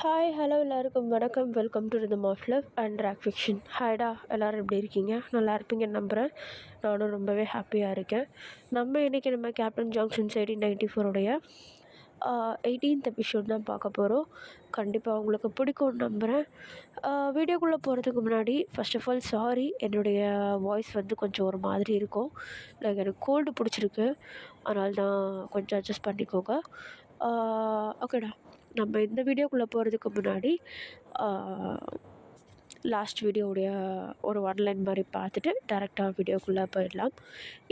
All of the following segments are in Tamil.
ஹாய் ஹலோ எல்லாருக்கும் வணக்கம். Welcome to rhythm of love and rock fiction. ஹாய்டா, எல்லோரும் எப்படி இருக்கீங்க? நல்லா இருப்பீங்கன்னு நம்புகிறேன். நானும் ரொம்பவே ஹாப்பியாக இருக்கேன். இன்றைக்கி நம்ம கேப்டன் ஜங்ஷன் 1894 18th எபிசோட் தான் பார்க்க போகிறோம். கண்டிப்பாக உங்களுக்கு பிடிக்கும்னு நம்புகிறேன். வீடியோக்குள்ளே போகிறதுக்கு முன்னாடி ஃபர்ஸ்ட் ஆஃப் ஆல் சாரி, என்னுடைய வாய்ஸ் கொஞ்சம் ஒரு மாதிரி இருக்கும். லைக் எனக்கு கோல்டு பிடிச்சிருக்கு, அதனால தான் கொஞ்சம் அட்ஜஸ்ட் பண்ணிக்கோங்க. ஓகேடா, நம்ம இந்த வீடியோக்குள்ளே போகிறதுக்கு முன்னாடி லாஸ்ட் வீடியோவுடைய ஒரு ஒன்லைன் மாதிரி பார்த்துட்டு டேரெக்டாக வீடியோக்குள்ளே போயிடலாம்.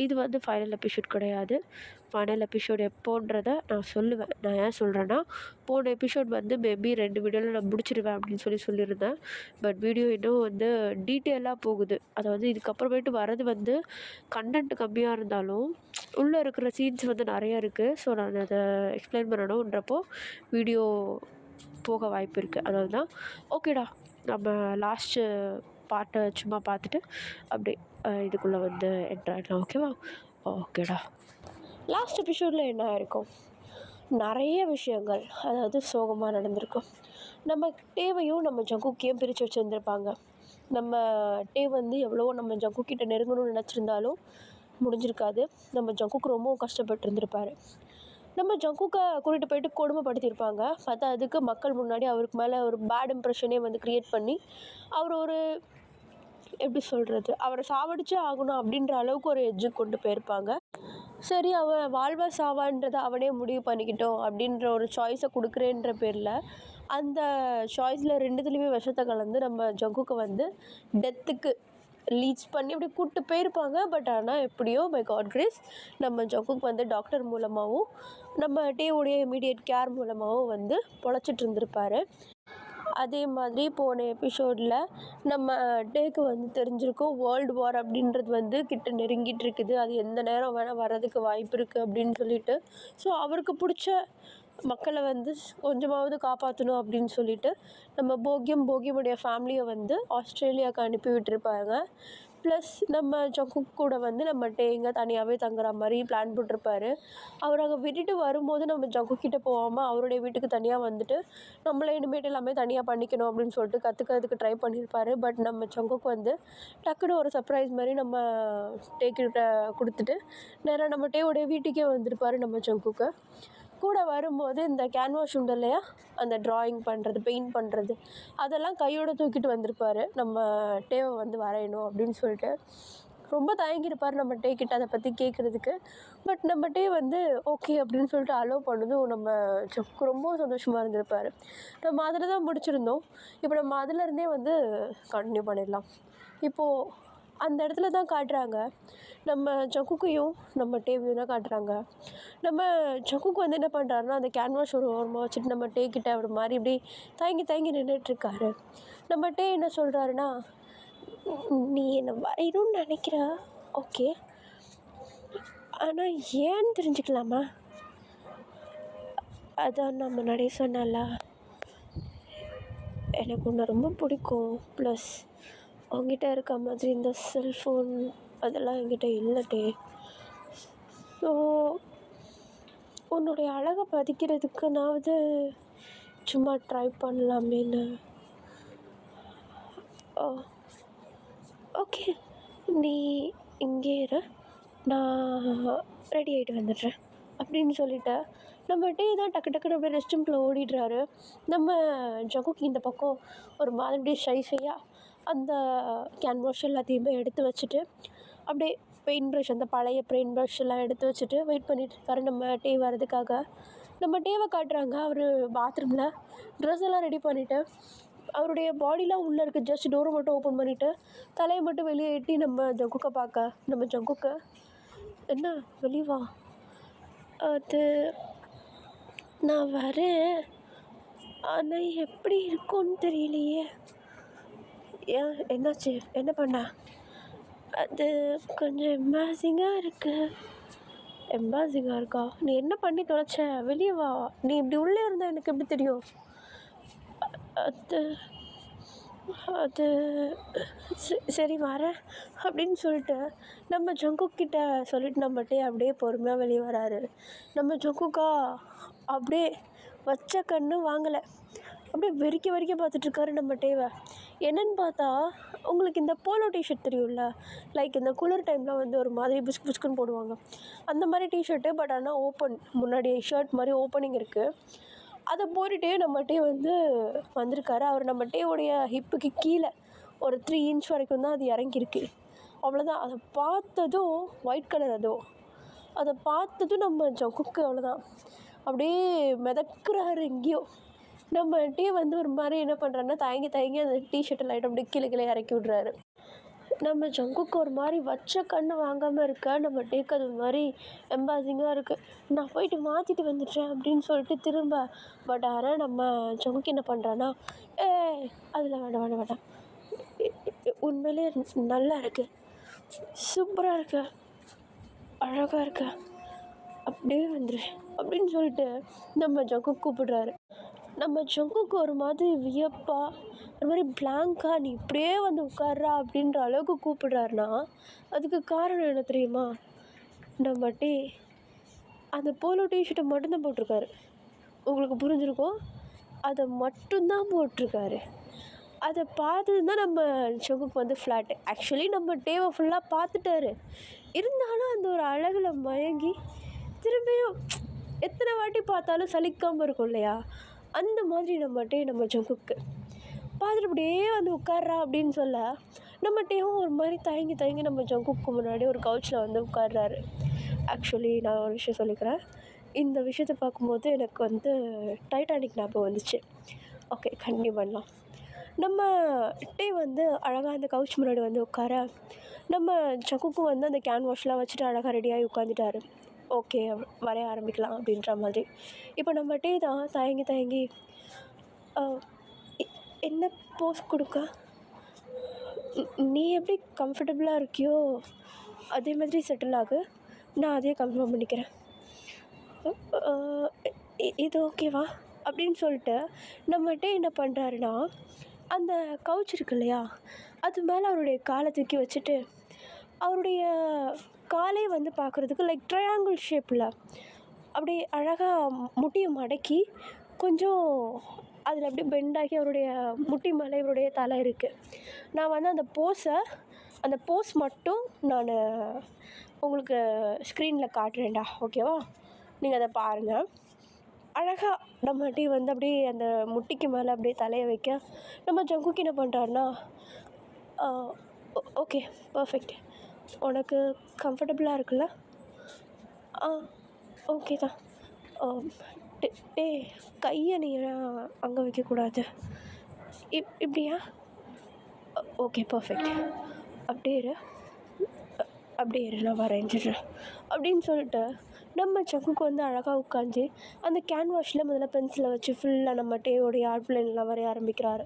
இது ஃபைனல் எபிசோட் கிடையாது. ஃபைனல் எபிசோட் எப்போன்றதை நான் சொல்லுவேன். நான் ஏன் சொல்கிறேன்னா, போன எபிசோட் மேபி 2 வீடியோவில் நான் முடிச்சிடுவேன் அப்படின்னு சொல்லியிருந்தேன். பட் வீடியோ இன்னும் டீட்டெயிலாக போகுது. அதாவது இதுக்கப்புறமேட்டு வர்றது கண்டென்ட் கம்மியாக இருந்தாலும் உள்ளே இருக்கிற சீன்ஸ் நிறையா இருக்குது. ஸோ நான் அதை எக்ஸ்பிளைன் பண்ணணுன்றப்போ வீடியோ போக வாய்ப்பு இருக்குது. அதனால தான் ஓகேடா, நம்ம லாஸ்ட்டு பார்ட்டை சும்மா பார்த்துட்டு அப்படியே இதுக்குள்ளே என்ட்ராயிடலாம். ஓகேவா? ஓகேடா. லாஸ்ட் எபிசோடில் என்ன ஆயிருக்கும்? நிறைய விஷயங்கள் அதாவது சோகமாக நடந்திருக்கும். நம்ம டேவையும் நம்ம ஜங்குக்கையும் பிரித்து வச்சுருந்துருப்பாங்க. நம்ம டேவ் எவ்வளவோ நம்ம ஜங்குக்கிட்ட நெருங்கணும்னு நினச்சிருந்தாலும் முடிஞ்சிருக்காது. நம்ம ஜங்குக்கு ரொம்பவும் கஷ்டப்பட்டு இருந்திருப்பார். நம்ம ஜங்குக்கை கூட்டிகிட்டு போயிட்டு கொடுமைப்படுத்தியிருப்பாங்க. பார்த்தா அதுக்கு மக்கள் முன்னாடி அவருக்கு மேலே ஒரு பேட் இம்ப்ரெஷனே க்ரியேட் பண்ணி அவர் ஒரு எப்படி சொல்கிறது, அவரை சாவடிச்சே ஆகணும் அப்படின்ற அளவுக்கு ஒரு எட்ஜுக்கு கொண்டு போயிருப்பாங்க. சரி, அவன் வாழ்வா சாவான்றதை அவனே முடிவு பண்ணிக்கிட்டோம் அப்படின்ற ஒரு சாய்ஸை கொடுக்குறேன்ற பேரில் அந்த சாய்ஸில் 2துலேயுமே விஷத்தை கலந்து நம்ம ஜங்குக்கு டெத்துக்கு லீச் பண்ணி அப்படியே கூப்பிட்டு போயிருப்பாங்க. பட் ஆனால் எப்படியோ பை காட் கிரேஸ் நம்ம ஜங்குக்கு டாக்டர் மூலமாகவும் நம்ம டேவுடைய இமீடியட் கேர் மூலமாகவும் பொழைச்சிட்டு இருந்திருப்பார். அதே மாதிரி போன எபிசோடில் நம்ம டேக்கு தெரிஞ்சிருக்கும் வேர்ல்டு வார் அப்படின்றது கிட்ட நெருங்கிட்டு இருக்குது. அது எந்த நேரம் வேணால் வர்றதுக்கு வாய்ப்பு இருக்குது அப்படின்னு சொல்லிட்டு, ஸோ அவருக்கு பிடிச்ச மக்களை கொஞ்சமாவது காப்பாற்றணும் அப்படின்னு சொல்லிட்டு நம்ம போகியமுடைய ஃபேமிலியை ஆஸ்திரேலியாவுக்கு அனுப்பி விட்டுருப்பாங்க. ப்ளஸ் நம்ம ஜங்குக் கூட நம்ம டேங்க தனியாகவே தங்குற மாதிரி பிளான் போட்டிருப்பாரு. அவர் அங்கே விட்டுட்டு வரும்போது நம்ம ஜங்குக்கிட்ட போகாமல் அவருடைய வீட்டுக்கு தனியாக நம்மளை இனிமேட்டு எல்லாமே தனியாக பண்ணிக்கணும் அப்படின்னு சொல்லிட்டு கற்றுக்கிறதுக்கு ட்ரை பண்ணியிருப்பார். பட் நம்ம ஜங்குக்கு டக்குன்னு ஒரு சர்ப்ரைஸ் மாதிரி நம்ம டேக்கிட்ட கொடுத்துட்டு நேராக நம்ம டேவுடைய வீட்டுக்கே வந்திருப்பார். நம்ம ஜங்குக்கு கூட வரும்போது இந்த கேன்வாஸ் உண்டு இல்லையா, அந்த ட்ராயிங் பண்ணுறது, பெயிண்ட் பண்ணுறது, அதெல்லாம் கையோடு தூக்கிட்டு வந்திருப்பார். நம்ம டேவை வரையணும் அப்படின்னு சொல்லிட்டு ரொம்ப தயங்கியிருப்பார் நம்ம டே கிட்ட அதை பற்றி கேட்குறதுக்கு. பட் நம்ம டே ஓகே அப்படின்னு சொல்லிட்டு அலோவ் பண்ணதும் நம்ம ஜங்குக்கு ரொம்ப சந்தோஷமாக இருந்திருப்பார். நம்ம அதில் தான் முடிச்சிருந்தோம். இப்போ நம்ம அதிலருந்தே கண்டினியூ பண்ணிடலாம். இப்போது அந்த இடத்துல தான் காட்டுறாங்க, நம்ம ஜங்குக்கையும் நம்ம டேவையும் தான் காட்டுறாங்க. நம்ம ஜங்குக்கு என்ன பண்ணுறாருன்னா, அந்த கேன்வாஸ் ஒரு ஓரமாக வச்சுட்டு நம்ம டே கிட்ட ஒரு மாதிரி இப்படி தயங்கி நின்றுட்டுருக்காரு. நம்ம டே என்ன சொல்கிறாருன்னா, நீ என்னை வரையணும்னு நினைக்கிற, ஓகே, ஆனால் ஏன்னு தெரிஞ்சுக்கலாமா? அதான் நான் முன்னாடியே சொன்னல, எனக்கு உன்னை ரொம்ப பிடிக்கும். ப்ளஸ் அவங்ககிட்ட இருக்க மாதிரி இந்த செல்ஃபோன் அதெல்லாம் என்கிட்ட இல்லட்டே. ஸோ உன்னுடைய அழகை பதிக்கிறதுக்கு நான் சும்மா ட்ரை பண்ணலாமேன்னு. ஓகே, நீ இங்கே இரு, நான் ரெடி ஆகிட்டு வந்துடுறேன் அப்படின்னு சொல்லிட்டு நம்ம டே தான் டக்குன்னு அப்படியே ரெஸ்ட் ரூம்குள்ளே ஓடிடுறாரு. நம்ம ஜங்குக்கு இந்த பக்கம் ஒரு மாதிரி ஷையாக அந்த கேன்வாஷ் எல்லாத்தையுமே எடுத்து வச்சுட்டு அப்படியே பெயிண்ட் ப்ரஷ், அந்த பழைய பெயிண்ட் ப்ரஷ் எல்லாம் எடுத்து வச்சுட்டு வெயிட் பண்ணிட்டுருக்காரு நம்ம டே வர்றதுக்காக. நம்ம டேவை காட்டுறாங்க, அவர் பாத்ரூமில் ட்ரெஸ் எல்லாம் ரெடி பண்ணிவிட்டு அவருடைய பாடிலாம் உள்ளே இருக்குது. ஜஸ்ட் டோரை மட்டும் ஓப்பன் பண்ணிவிட்டு தலையை மட்டும் வெளியே எட்டி நம்ம ஜங்குக்கை பார்க்க, நம்ம ஜங்குக்கு என்ன வெளியே வா, அது நான் வரேன், ஆனால் எப்படி இருக்கும்னு தெரியலையே. ஏன், என்னாச்சு, என்ன பண்ண? அது கொஞ்சம் எம்பாரசிங்காக இருக்குது. எம்பாரசிங்காக இருக்கா? நீ என்ன பண்ணி தொலைச்ச? வெளியே வா, நீ இப்படி உள்ளே இருந்தால் எனக்கு எப்படி தெரியும்? அது அது சரி வரேன் அப்படின்னு சொல்லிட்டு நம்ம ஜங்குக்கிட்ட சொல்லிட்டு நம்மகிட்டே அப்படியே பொறுமையாக வெளியே வராரு. நம்ம ஜங்குக்கா அப்படியே வச்ச கண்ணு வாங்கலை. அப்படியே வெறிக்க பார்த்துட்ருக்காரு நம்ம டேவை. என்னன்னு பார்த்தா, உங்களுக்கு இந்த போலோ டிஷர்ட் தெரியும்ல, லைக் இந்த குளிர் டைமில் வந்து ஒரு மாதிரி புஸ்குன்னு போடுவாங்க, அந்த மாதிரி டிஷர்ட்டு. பட் ஆனால் ஓப்பன், முன்னாடி ஷர்ட் மாதிரி ஓப்பனிங் இருக்குது. அதை போட்டுகிட்டே நம்ம டே வந்து வந்திருக்காரு. அவர் நம்ம டேவுடைய ஹிப்புக்கு கீழே ஒரு 3 இன்ச் வரைக்கும் தான் அது இறங்கியிருக்கு. அவ்வளோதான். அதை பார்த்ததும் ஒயிட் கலர், அதை பார்த்ததும் நம்ம ஜங்குக்கு அவ்வளோதான், அப்படியே மிதக்குறாரு எங்கேயோ. நம்ம டே வந்து ஒரு மாதிரி என்ன பண்ணுறாருன்னா, தயங்கி அந்த டிஷர்ட்டை லைட் அப்படியே கீழே இறக்கி விட்றாரு. நம்ம ஜங்குக்கு ஒரு மாதிரி வச்ச கண்ணு வாங்காமல் இருக்க. நம்ம டேக்கு அது ஒரு மாதிரி எம்பாசிங்காக இருக்குது. நான் போயிட்டு மாற்றிட்டு வந்துடுறேன் அப்படின்னு சொல்லிட்டு திரும்ப. பட் ஆனால் நம்ம ஜங்குக்கு என்ன பண்ணுறான்னா, அதில் வேண்டாம், உண்மையிலே நல்லா இருக்குது, சூப்பராக இருக்கு, அழகாக இருக்கு, அப்படியே வந்துரு அப்படின்னு சொல்லிட்டு நம்ம ஜங்குக்கு கூப்பிடுறாரு. நம்ம ஜங்குக்கு ஒரு மாதிரி வியப்பாக, ஒரு மாதிரி பிளாங்காக, நீ இப்படியே வந்து உட்கார்றா அப்படின்ற அளவுக்கு கூப்பிடுறாருனா, அதுக்கு காரணம் என்ன தெரியுமா? நம்ம டே அந்த போலோ டிஷர்ட்டை மட்டும்தான் போட்டிருக்காரு. உங்களுக்கு புரிஞ்சிருக்கும், அதை மட்டும்தான் போட்டிருக்காரு. அதை பார்த்தது தான் நம்ம ஜங்குக்கு வந்து ஃப்ளாட்டு. ஆக்சுவலி நம்ம டேவை ஃபுல்லாக பார்த்துட்டாரு. இருந்தாலும் அந்த ஒரு அழகில் மயங்கி திரும்பியும் எத்தனை வாட்டி பார்த்தாலும் சலிக்காமல் இருக்கும் இல்லையா, அந்த மாதிரி நம்ம டே நம்ம ஜங்குக்கு பார்த்துட்டு அப்படியே வந்து உட்கார்றா அப்படின்னு சொல்ல, நம்ம டேவும் ஒரு மாதிரி தயங்கி நம்ம ஜங்குக்கு முன்னாடி ஒரு கவுச்சில் வந்து உட்கார்றாரு. ஆக்சுவலி நான் ஒரு விஷயம் சொல்லிக்கிறேன். இந்த விஷயத்தை பார்க்கும்போது எனக்கு வந்து டைட்டானிக் ஞாபகம் வந்துச்சு. ஓகே, கண்டினியூ பண்ணலாம். நம்ம டே வந்து அழகாக அந்த கவுச் முன்னாடி வந்து உட்கார, நம்ம ஜங்குக்கும் வந்து அந்த கேன்வாஷ்லாம் வச்சுட்டு அழகாக ரெடியாகி உட்காந்துட்டாரு. ஓகே, வரைய ஆரம்பிக்கலாம் அப்படின்ற மாதிரி. இப்போ நம்ம டே தான் தயங்கி என்ன போஸ் கொடுக்க, நீ எப்படி கம்ஃபர்டபுளாக இருக்கியோ அதே மாதிரி செட்டில் ஆகு, நான் அதே கன்ஃபார்ம் பண்ணிக்கிறேன், இது ஓகேவா அப்படின்னு சொல்லிட்டு நம்ம டே என்ன பண்ணுறாருன்னா, அந்த கவுச் இருக்கு இல்லையா, அது மேலே அவருடைய காலை தூக்கி வச்சுட்டு, அவருடைய காலே வந்து பார்க்குறதுக்கு லைக் ட்ரையாங்கிள் ஷேப்பில் அப்படியே அழகாக முட்டியை மடக்கி கொஞ்சம் அதில் அப்படியே பெண்டாகி அவருடைய முட்டி மேலே இவருடைய தலை இருக்குது. நான் வந்து அந்த போஸ் மட்டும் நான் உங்களுக்கு ஸ்க்ரீனில் காட்டுறேன்டா, ஓகேவா? நீங்கள் அதை பாருங்கள். அழகாக நம்ம டீ வந்து அப்படியே அந்த முட்டிக்கு மேலே அப்படியே தலையை வைக்க, நம்ம ஜங்குக்கு என்ன பண்ணுறாருன்னா, ஓகே பர்ஃபெக்ட், உனக்கு கம்ஃபர்டபுளாக இருக்குல்ல, ஓகே தான், டே கையை நீ அங்கே வைக்கக்கூடாது, இப்படியா, ஓகே பர்ஃபெக்ட், அப்படியே இரு நான் வரைஞ்சிடுறேன் அப்படின்னு சொல்லிட்டு நம்ம ஜங்குக்கு வந்து அழகாக உட்காந்து அந்த கேன்வாஷில் முதல்ல பென்சிலை வச்சு ஃபுல்லாக நம்ம டேவோடைய அவுட்லைன்லாம் வரைய ஆரம்பிக்கிறாரு.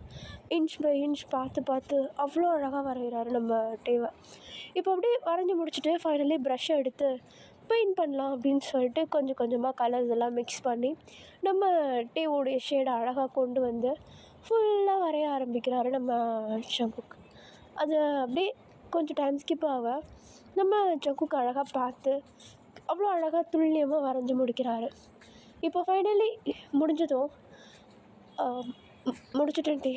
இன்ச் பை இன்ச் பார்த்து அவ்வளோ அழகாக வரைகிறாரு நம்ம டேவை. இப்போ அப்படியே வரைஞ்சி முடிச்சுட்டு ஃபைனலி ப்ரஷ்ஷை எடுத்து பெயிண்ட் பண்ணலாம் அப்படின்னு சொல்லிட்டு கொஞ்சம் கொஞ்சமாக கலர்ஸ் எல்லாம் மிக்ஸ் பண்ணி நம்ம டேவோடைய ஷேடை அழகாக கொண்டு வந்து ஃபுல்லாக வரைய ஆரம்பிக்கிறாரு நம்ம ஜங்குக்கு. அது அப்படியே கொஞ்சம் டைம் ஸ்கிப் ஆக நம்ம ஜங்குக்கு அழகாக பார்த்து அவ்வளோ அழகாக துல்லியமாக வரைஞ்சி முடிக்கிறாரு. இப்போ ஃபைனலி முடிஞ்சதும் முடிச்சுட்டேன் டே,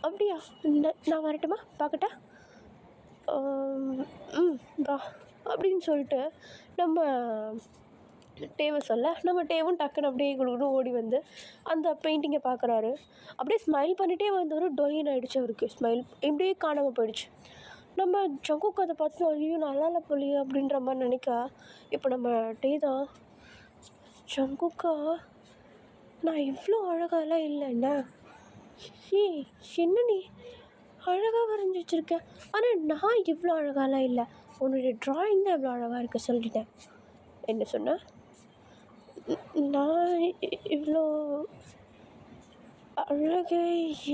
அப்படியா, நான் வரட்டுமா, பார்க்கட்டா, வா அப்படின்னு சொல்லிட்டு நம்ம டேவை சொல்ல, நம்ம டேவும் டக்குன்னு அப்படியே குடுக்குன்னு ஓடி வந்து அந்த பெயிண்டிங்கை பார்க்குறாரு. அப்படியே ஸ்மைல் பண்ணிகிட்டே வந்து ஒரு டொயின் ஆகிடுச்சு அவருக்கு. ஸ்மைல் இப்படியே காணாமல் போயிடுச்சு. நம்ம ஜங்குக்கு அதை பார்த்து ஐயோ நல்லா இல்லை போலியே அப்படின்ற மாதிரி நினைக்க, இப்போ நம்ம டே தான், ஜங்குக்கா நான் இவ்வளோ அழகாலாம் இல்லைண்ணா, என்ன நீ அழகாக வரைஞ்சி வச்சுருக்கேன், ஆனால் நான் இவ்வளோ அழகாலாம் இல்லை, உன்னுடைய ட்ராயிங் தான் இவ்வளோ அழகாக இருக்க சொல்லிட்டேன். என்ன சொன்ன, நான் இவ்வளோ அழகே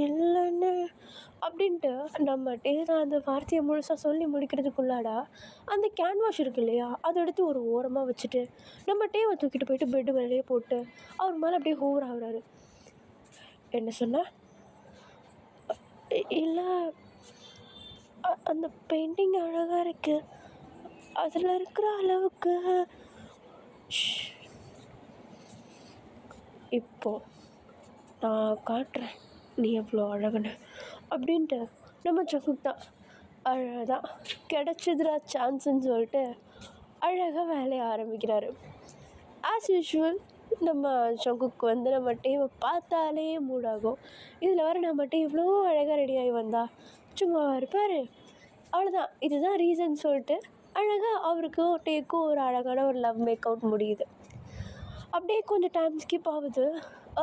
இல்லைன்னு அப்படின்ட்டு நம்ம டேதான் அந்த வார்த்தையை முழுசாக சொல்லி முடிக்கிறதுக்குள்ளாடா அந்த கேன்வாஷ் இருக்கு இல்லையா, அதை எடுத்து ஒரு ஓரமாக வச்சுட்டு நம்ம டேவை தூக்கிட்டு போயிட்டு பெட்டு மேலேயே போட்டு அவர் மேலே அப்படியே ஹோவர் ஆகுறாரு. என்ன சொன்ன, இல்லை அந்த பெயிண்டிங் அழகாக இருக்குது, அதில் இருக்கிற அளவுக்கு இப்போ நான் காட்டுறேன் நீ எவ்வளோ அழகுன்னு அப்படின்ட்டு நம்ம ஜங்குக் தான் அழகாக கிடச்சிதுரா சான்ஸுன்னு சொல்லிட்டு அழகாக வேலையை ஆரம்பிக்கிறாரு. ஆஸ் யூஷுவல் நம்ம ஜங்குக்கு வந்து நம்ம டீமை பார்த்தாலே மூடாகும். இதில் வர நம்ம டீ இவ்வளோ அழகாக ரெடியாகி வந்தா சும்மா இருப்பார். அவ்வளோதான், இதுதான் ரீசன் சொல்லிட்டு அழகாக அவருக்கும் டேக்கும் ஒரு அழகான ஒரு லவ் மேக் அவுட் முடியுது. அப்படியே கொஞ்சம் டைம் ஸ்கிப் ஆகுது.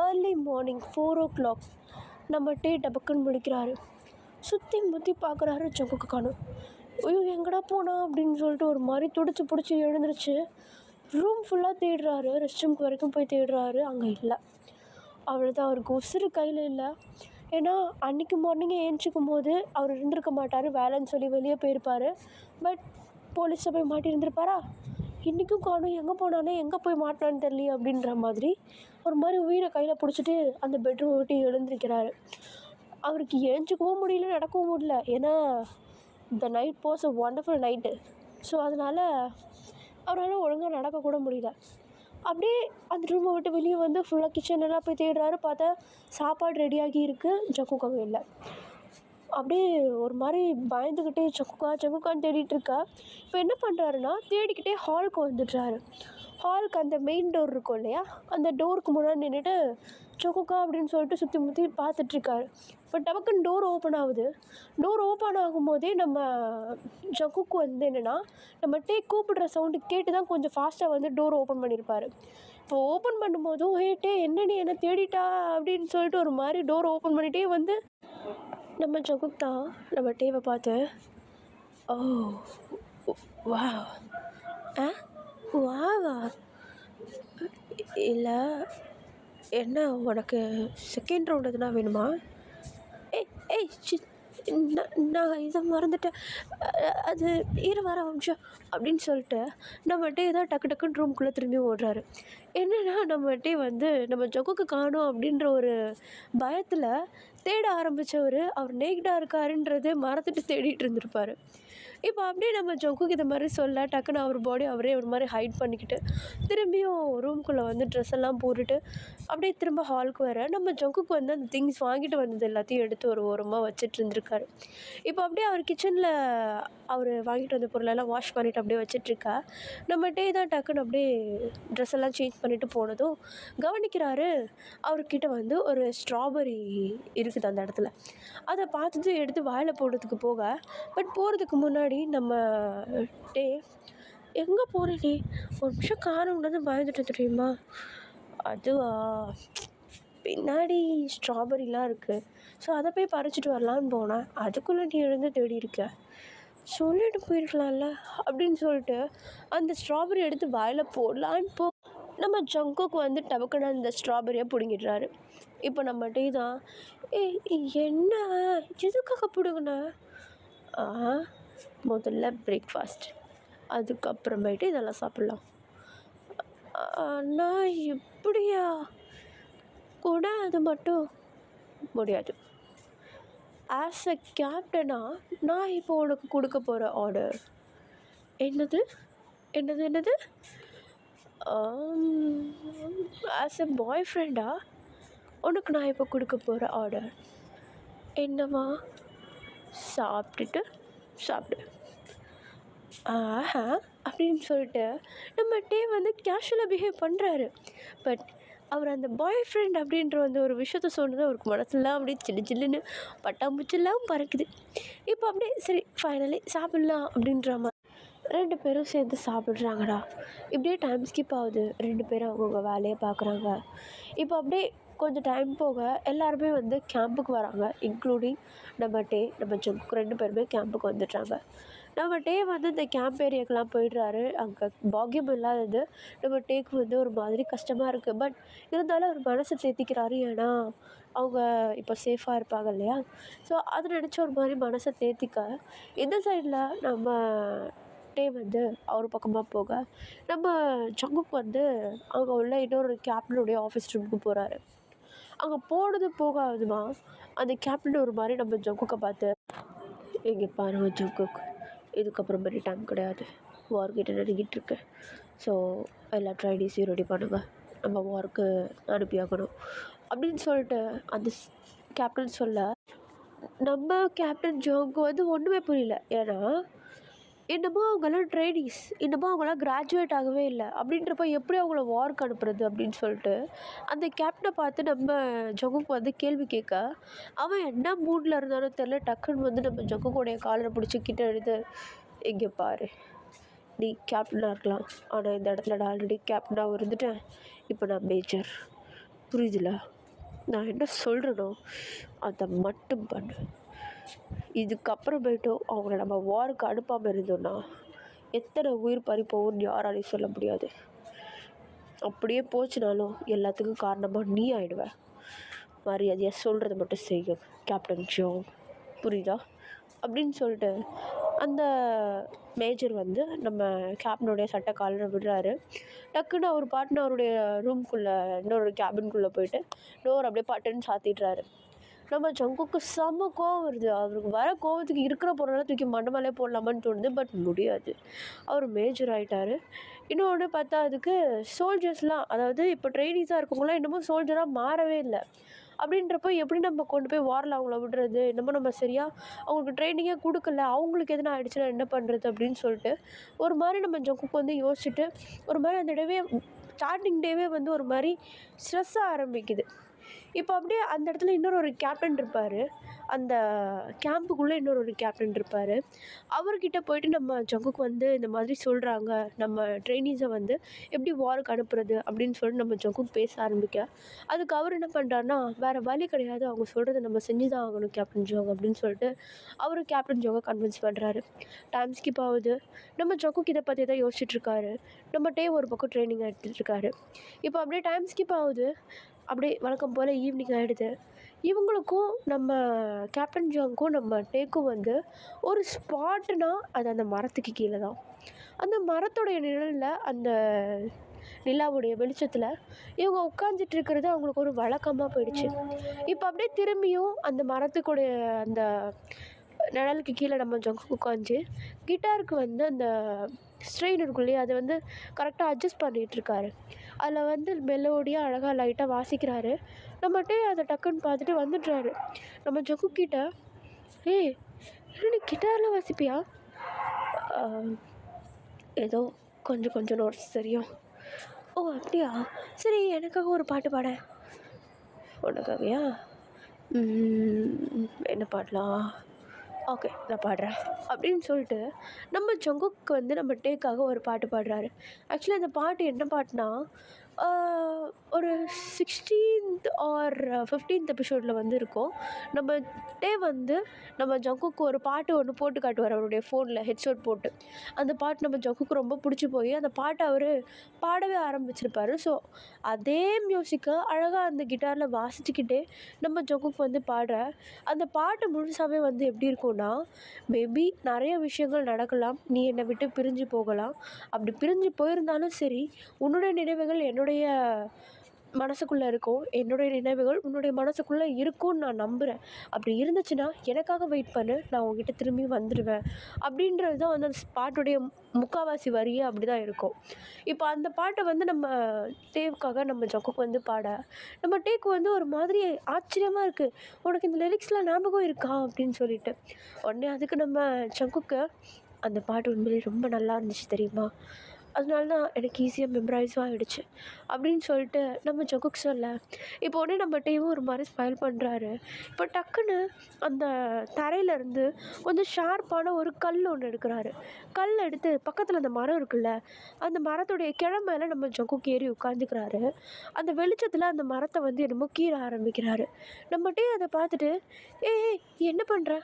ஏர்லி மார்னிங் 4 o'clock நம்ம டே டபக்குன்னு முடிக்கிறாரு. சுற்றி முற்றி பார்க்குறாரு, ஜங்குக்கு காணும். ஐயோ எங்கடா போனா அப்படின்னு சொல்லிட்டு ஒரு மாதிரி துடிச்சு பிடிச்சி எழுந்துருச்சு. ரூம் ஃபுல்லாக தேடுறாரு, ரெஸ்ட் ரூம்க்கு வரைக்கும் போய் தேடுறாரு, அங்கே இல்லை. அவ்வளோதான், அவருக்கு உசுறு கையில் இல்லை. ஏன்னா அன்றைக்கி மார்னிங்கே ஏஞ்சிக்கும் போது அவர் இருந்திருக்க மாட்டார், வேலைன்னு சொல்லி வெளியே போயிருப்பார். பட் போலீஸை போய் மாட்டியிருந்திருப்பாரா? இன்றைக்கும் காணும், எங்கே போனானே, எங்கே போய் மாட்டினான்னு தெரியல அப்படின்ற மாதிரி ஒரு மாதிரி உயிரை கையில் பிடிச்சிட்டு அந்த பெட்ரூம் விட்டு எழுந்திருக்கிறாரு. அவருக்கு ஏஞ்சிக்கவும் முடியல, நடக்கவும் முடியல. ஏன்னா the night was a wonderful night. So அதனால் அவரால் ஒழுங்காக நடக்கக்கூட முடியல. அப்படியே அந்த ரூமை விட்டு வெளியே வந்து ஃபுல்லாக கிச்சன்லாம் போய் தேடுறாரு. பார்த்தா சாப்பாடு ரெடியாகி இருக்குது, ஜங்குக் அங்கே இல்லை. அப்படியே ஒரு மாதிரி பயந்துக்கிட்டே ஜங்குக்கான்னு தேடிட்டுருக்கா. இப்போ என்ன பண்ணுறாருன்னா, தேடிக்கிட்டே ஹாலுக்கு வந்துடுறாரு. ஹாலுக்கு அந்த மெயின் டோர் இருக்கும் இல்லையா, அந்த டோருக்கு முன்னாடி நின்றுட்டு ஜங்குக்கா அப்படின்னு சொல்லிட்டு சுற்றி முற்றி பார்த்துட்ருக்காரு. இப்போ டபக்குன்னு டோர் ஓப்பன் ஆகுது. டோர் ஓப்பன் ஆகும்போதே நம்ம ஜங்குக்கு வந்து என்னென்னா, நம்ம டே கூப்பிடுற சவுண்டு கேட்டு தான் கொஞ்சம் ஃபாஸ்ட்டாக வந்து டோர் ஓப்பன் பண்ணியிருப்பார். இப்போ ஓப்பன் பண்ணும்போதும் டே என்னடி என்ன தேடிட்டா அப்படின்னு சொல்லிட்டு ஒரு மாதிரி டோர் ஓப்பன் பண்ணிகிட்டே வந்து நம்ம ஜங்குக் தான் நம்ம டேவை பார்த்து, ஓ வா ஆ வாவா இல்லை, என்ன உனக்கு செகண்ட் ரவுண்ட் எதுனா வேணுமா? ஏய் ஏய் சி நான் இதை மறந்துட்டேன், அது வர நிமிஷம் அப்படின்னு சொல்லிட்டு நம்ம டே தான் டக்கு டக்குன்னு ரூம்குள்ளே திரும்பி ஓடுறாரு. என்னென்னா நம்ம டே வந்து நம்ம ஜங்குக்கு காணோம் அப்படின்ற ஒரு பயத்தில் தேட ஆரம்பித்தவர் அவர் நேக்டாக இருக்காருன்றது மறந்துட்டு தேடிட்டு இருந்திருப்பார். இப்போ அப்படியே நம்ம ஜங்குக்கு இந்த மாதிரி சொல்ல டக்குன்னு அவர் பாடி அவரே ஒரு மாதிரி ஹைட் பண்ணிக்கிட்டு திரும்பியும் ரூம்குள்ளே வந்து ட்ரெஸ் எல்லாம் போட்டுட்டு அப்படியே திரும்ப ஹாலுக்கு வர நம்ம ஜங்குக்கு வந்து அந்த திங்ஸ் வாங்கிட்டு வந்தது எல்லாத்தையும் எடுத்து ஒரு ஓரமாக வச்சுட்டு இருந்திருக்காரு. இப்போ அப்படியே அவர் கிச்சனில் அவர் வாங்கிட்டு வந்த பொருளெல்லாம் வாஷ் பண்ணிவிட்டு அப்படியே வச்சிட்ருக்கா. நம்ம டே தான் டக்குன்னு அப்படியே ட்ரெஸ் எல்லாம் சேஞ்ச் பண்ணிவிட்டு போனதும் கவனிக்கிறாரு, அவர்கிட்ட வந்து ஒரு ஸ்ட்ராபெரி இருக்குது அந்த இடத்துல. அதை பார்த்துட்டு எடுத்து வாயில் போடுறதுக்கு போக, பட் போகிறதுக்கு முன்னாடி நம்ம டே எங்கே போகிற நீ, ஒரு நிமிஷம் காணோம்னு பயந்துட்டு தெரியுமா? அதுவா, பின்னாடி ஸ்ட்ராபெரிலாம் இருக்குது, ஸோ அதை போய் பறிச்சிட்டு வரலான்னு போனேன், அதுக்குள்ளே நீ எழுந்து தேடி இருக்க, சொல்லிட்டு போயிருக்கலாம்ல அப்படின்னு சொல்லிட்டு அந்த ஸ்ட்ராபெரி எடுத்து வாயில் போடலான்னு நம்ம ஜங்குக்கு வந்து டபக்குன்னு அந்த ஸ்ட்ராபெரியை பிடுங்கிடுறாரு. இப்போ நம்ம டே தான், என்ன எதுக்காக பிடுங்கண்ணா? முதல்ல பிரேக்ஃபாஸ்ட், அதுக்கப்புறமேட்டு இதெல்லாம் சாப்பிட்லாம். நான் எப்படியா கூட அது மட்டும் முடியாது. ஆஸ் அ கேப்டனாக நான் இப்போ உனக்கு கொடுக்க போகிற ஆர்டர் என்னது என்னது என்னது ஆஸ் அ பாய் ஃப்ரெண்டாக உனக்கு நான் இப்போ கொடுக்க போகிற ஆர்டர் என்னவா? சாப்பிட்டுட்டு சாப்பிடு. ஆஹா அப்படின்னு சொல்லிட்டு நம்ம டே வந்து கேஷுவலாக பிஹேவ் பண்ணுறாரு. பட் அவர் அந்த பாய் ஃப்ரெண்ட் அப்படின்ற வந்து ஒரு விஷயத்த சொன்னது அவருக்கு மனசுலாம் அப்படியே சில்லு சில்லுன்னு பட்டாம்பூச்செல்லாம் பறக்குது. இப்போ அப்படியே சரி ஃபைனலி சாப்பிட்லாம் அப்படின்ற மாதிரி 2 பேரும் சேர்ந்து சாப்பிட்றாங்கடா. இப்படியே டைம் ஸ்கிப் ஆகுது. 2 பேரும் அவங்கவுங்க வேலையை பார்க்குறாங்க. இப்போ அப்படியே கொஞ்சம் டைம் போக எல்லாருமே வந்து கேம்புக்கு வராங்க. இன்க்ளூடிங் நம்ம டே, நம்ம ஜங்குக் 2 பேருமே கேம்புக்கு வந்துடுறாங்க. நம்ம டே வந்து இந்த கேம்ப் ஏரியாக்கெலாம் போயிடுறாரு. அங்கே பாக்கியம் இல்லாதது நம்ம டேக்கு வந்து ஒரு மாதிரி கஷ்டமாக இருக்குது. பட் இருந்தாலும் அவர் மனசை தேற்றிக்கிறாரு. ஏன்னா அவங்க இப்போ சேஃபாக இருப்பாங்க இல்லையா? ஸோ அதை நினச்சி ஒரு மாதிரி மனசை தேற்றிக்க இந்த சைடில் நம்ம டே வந்து அவர் பக்கமாக போக, நம்ம ஜங்குக் வந்து அங்கே உள்ள இன்னொரு கேப்டனுடைய ஆஃபீஸ் ரூமுக்கு போகிறாரு. அங்கே போனது போகாதுமா அந்த கேப்டன் ஒரு மாதிரி நம்ம ஜங்குக்கை பார்த்து, இங்கே பாருங்க ஜங்குக், இதுக்கப்புறமேட்டு டைம் கிடையாது, வார்கிட்ட நெருங்கிட்டு இருக்கு. ஸோ எல்லா ட்ரைனிஸையும் ரெடி பண்ணுங்கள், நம்ம ஒர்க்கு அனுப்பியாகணும் அப்படின்னு சொல்லிட்டு அந்த கேப்டன் சொல்ல, நம்ம கேப்டன் ஜோங்க்கு வந்து ஒன்றுமே புரியல. ஏன்னா என்னமோ அவங்கெல்லாம் ட்ரைனிஸ், என்னமோ அவங்களாம் கிராஜுவேட் ஆகவே இல்லை அப்படின்றப்ப எப்படி அவங்கள வார்க்கு அனுப்புறது அப்படின்னு சொல்லிட்டு அந்த கேப்டனை பார்த்து நம்ம ஜங்குக்கு வந்து கேள்வி கேட்க, அவன் என்ன மூடில் இருந்தாலும் தெரில, டக்குன்னு வந்து நம்ம ஜங்குக்குடைய காலரை பிடிச்சி கிட்ட எடுத்து, இங்கே பாரு, நீ கேப்டனாக இருக்கலாம், ஆனால் இந்த இடத்துல நான் ஆல்ரெடி கேப்டனாக இருந்துட்டேன், இப்போ நான் மேஜர், புரியுதுல, நான் என்ன சொல்கிறேனோ அதை மட்டும் பண்ணு. இதுக்கப்புறமேட்டும் அவங்கள நம்ம வாருக்கு அனுப்பாமல் இருந்தோன்னா எத்தனை உயிர் பறிப்போன்னு யாராலையும் சொல்ல முடியாது. அப்படியே போச்சுனாலும் எல்லாத்துக்கும் காரணமாக நீ ஆகிடுவ. மரியாதையாக சொல்கிறத மட்டும் செய்யும் கேப்டன் ஜோங், புரியுதா அப்படின்னு சொல்லிட்டு அந்த மேஜர் வந்து நம்ம கேப்டனுடைய சட்டை காலரை விடுறாரு. டக்குன்னு அவர் பாட்டுன்னு அவருடைய ரூம்குள்ளே இன்னொரு கேபின்குள்ளே போயிட்டு டோர் அப்படியே பட்டுன்னு சாத்திடுறாரு. நம்ம ஜங்குக்கு செம்ம கோவம் வருது. அவருக்கு வர கோவத்துக்கு இருக்கிற பொருளெல்லாம் தூக்கி மண்டை மேலே போடலாமான்னு தோணுது. பட் முடியாது, அவர் மேஜர் ஆகிட்டார். இன்னொன்று பார்த்தா அதுக்கு சோல்ஜர்ஸ்லாம், அதாவது இப்போ ட்ரைனிஸாக இருக்கவங்களாம் இன்னமும் சோல்ஜராக மாறவே இல்லை. அப்படின்றப்போ எப்படி நம்ம கொண்டு போய் வாரில் அவங்கள விடுறது, இன்னமும் நம்ம சரியாக அவங்களுக்கு ட்ரைனிங்கே கொடுக்கல, அவங்களுக்கு எதுனா ஆகிடுச்சுன்னா என்ன பண்ணுறது அப்படின்னு சொல்லிட்டு ஒரு மாதிரி நம்ம ஜங்குக்கு வந்து யோசிச்சுட்டு ஒரு மாதிரி அந்த டேவே ஸ்டார்டிங் டேவே வந்து ஒரு மாதிரி ஸ்ட்ரெஸ்ஸாக ஆரம்பிக்குது. இப்போ அப்படியே அந்த இடத்துல இன்னொரு கேப்டன் இருப்பார், அந்த கேம்புக்குள்ளே இன்னொரு கேப்டன் இருப்பார். அவர்கிட்ட போயிட்டு நம்ம ஜங்குக்கு வந்து இந்த மாதிரி சொல்கிறாங்க, நம்ம ட்ரைனிஸை வந்து எப்படி வாருக்கு அனுப்புறது அப்படின்னு சொல்லிட்டு நம்ம ஜங்குக்கு பேச ஆரம்பிக்க, அதுக்கு அவர் என்ன பண்ணுறாருன்னா, வேறு வழி கிடையாது, அவங்க சொல்கிறத நம்ம செஞ்சு தான் ஆகணும் கேப்டன் ஜோங் அப்படின்னு சொல்லிட்டு அவர் கேப்டன் ஜோங்கை கன்வின்ஸ் பண்ணுறாரு. டைம் ஸ்கிப் ஆகுது. நம்ம ஜங்குக்கு இதை பற்றி தான் யோசிச்சுட்ருக்காரு. நம்ம டே ஒரு பக்கம் ட்ரைனிங் எடுத்துகிட்ருக்காரு. இப்போ அப்படியே டைம் ஸ்கிப் ஆகுது. அப்படியே வழக்கம் போல் ஈவினிங் ஆகிடுது. இவங்களுக்கும் நம்ம கேப்டன் ஜோங்க்கும் நம்ம டேக்கும் வந்து ஒரு ஸ்பாட்டுனா அது அந்த மரத்துக்கு கீழே தான். அந்த மரத்துடைய நிழலில் அந்த நிலாவுடைய வெளிச்சத்தில் இவங்க உட்காந்துட்டு இருக்கிறது அவங்களுக்கு ஒரு வழக்கமாக போயிடுச்சு. இப்போ அப்படியே திரும்பியும் அந்த மரத்துக்குடைய அந்த நிழலுக்கு கீழே நம்ம ஜங்கு உட்காந்து கிட்டாருக்கு வந்து அந்த ஸ்ட்ரெயின் இருக்குள்ளேயே அதை வந்து கரெக்டாக அட்ஜஸ்ட் பண்ணிகிட்ருக்காரு. அதில் வந்து மெலோடியாக அழகாக லைட்டாக வாசிக்கிறாரு. நம்மகிட்டே அதை டக்குன்னு பார்த்துட்டு வந்துடுறாரு. நம்ம ஜங்கு கிட்ட, ஏய் இல்லை நீ கிட்டாரில் வாசிப்பியா? ஏதோ கொஞ்சம் கொஞ்சம் நோட்ஸ் தெரியும். ஓ அப்படியா, சரி எனக்காக ஒரு பாட்டு பாட. உனக்காகயா? என்ன பாடலாம்? ஓகே நான் பாடுறேன் அப்படின்னு சொல்லிட்டு நம்ம ஜங்குக்கு வந்து நம்ம டேக்காக ஒரு பாட்டு பாடுறாரு. ஆக்சுவலி அந்த பாட்டு என்ன பாட்டுனா, ஒரு 16th ஆர் 15th எபிசோடில் வந்து இருக்கும். நம்ம டே வந்து நம்ம ஜங்குக்கு ஒரு பாட்டு ஒன்று போட்டு காட்டுவார் அவருடைய ஃபோனில் ஹெட்செட் போட்டு. அந்த பாட்டு நம்ம ஜங்குக்கு ரொம்ப பிடிச்சி போய் அந்த பாட்டை அவர் பாடவே ஆரம்பிச்சிருப்பார். ஸோ அதே மியூசிக்கை அழகாக அந்த கிட்டாரில் வாசிச்சுக்கிட்டே நம்ம ஜங்குக்கு வந்து பாடுற அந்த பாட்டு முழுசாகவே வந்து எப்படி இருக்கும்னா, மேபி நிறைய விஷயங்கள் நடக்கலாம், நீ என்னை விட்டு பிரிஞ்சு போகலாம், அப்படி பிரிஞ்சு போயிருந்தாலும் சரி உன்னுடைய நினைவுகள் என்னுடைய மனசுக்குள்ளே இருக்கும், என்னுடைய நினைவுகள் உன்னுடைய மனசுக்குள்ளே இருக்கும்னு நான் நம்புகிறேன். அப்படி இருந்துச்சுன்னா எனக்காக வெயிட் பண்ணு, நான் உங்ககிட்ட திரும்பி வந்துடுவேன் அப்படின்றது தான் வந்து அந்த பாட்டுடைய முக்கால்வாசி வரியே அப்படி தான் இருக்கும். இப்போ அந்த பாட்டை வந்து நம்ம டேவுக்காக நம்ம ஜங்குக்கு வந்து பாட நம்ம டேக்கு வந்து ஒரு மாதிரி ஆச்சரியமாக இருக்குது, உனக்கு இந்த லிரிக்ஸ்லாம் ஞாபகம் இருக்கா அப்படின்னு சொல்லிட்டு. உடனே அதுக்கு நம்ம ஜங்குக்கு, அந்த பாட்டு உண்மையிலே ரொம்ப நல்லா இருந்துச்சு தெரியுமா, அதனால தான் எனக்கு ஈஸியாக மெமரைஸும் ஆகிடுச்சு அப்படின்னு சொல்லிட்டு நம்ம ஜங்குக்கு சொல்ல, இப்போ உடனே நம்ம டேவும் ஒரு மாதிரி ஸ்மைல் பண்ணுறாரு. இப்போ டக்குன்னு அந்த தரையிலேருந்து கொஞ்சம் ஷார்ப்பான ஒரு கல் ஒன்று எடுக்கிறாரு. கல் எடுத்து பக்கத்தில் அந்த மரம் இருக்குல்ல, அந்த மரத்துடைய கிளை மேலே நம்ம ஜங்குக்கு ஏறி உட்காந்துக்கிறாரு. அந்த வெளிச்சத்தில் அந்த மரத்தை வந்து என்னமோ கீற ஆரம்பிக்கிறாரு. நம்ம டே அதை பார்த்துட்டு, ஏய் என்ன பண்ணுற,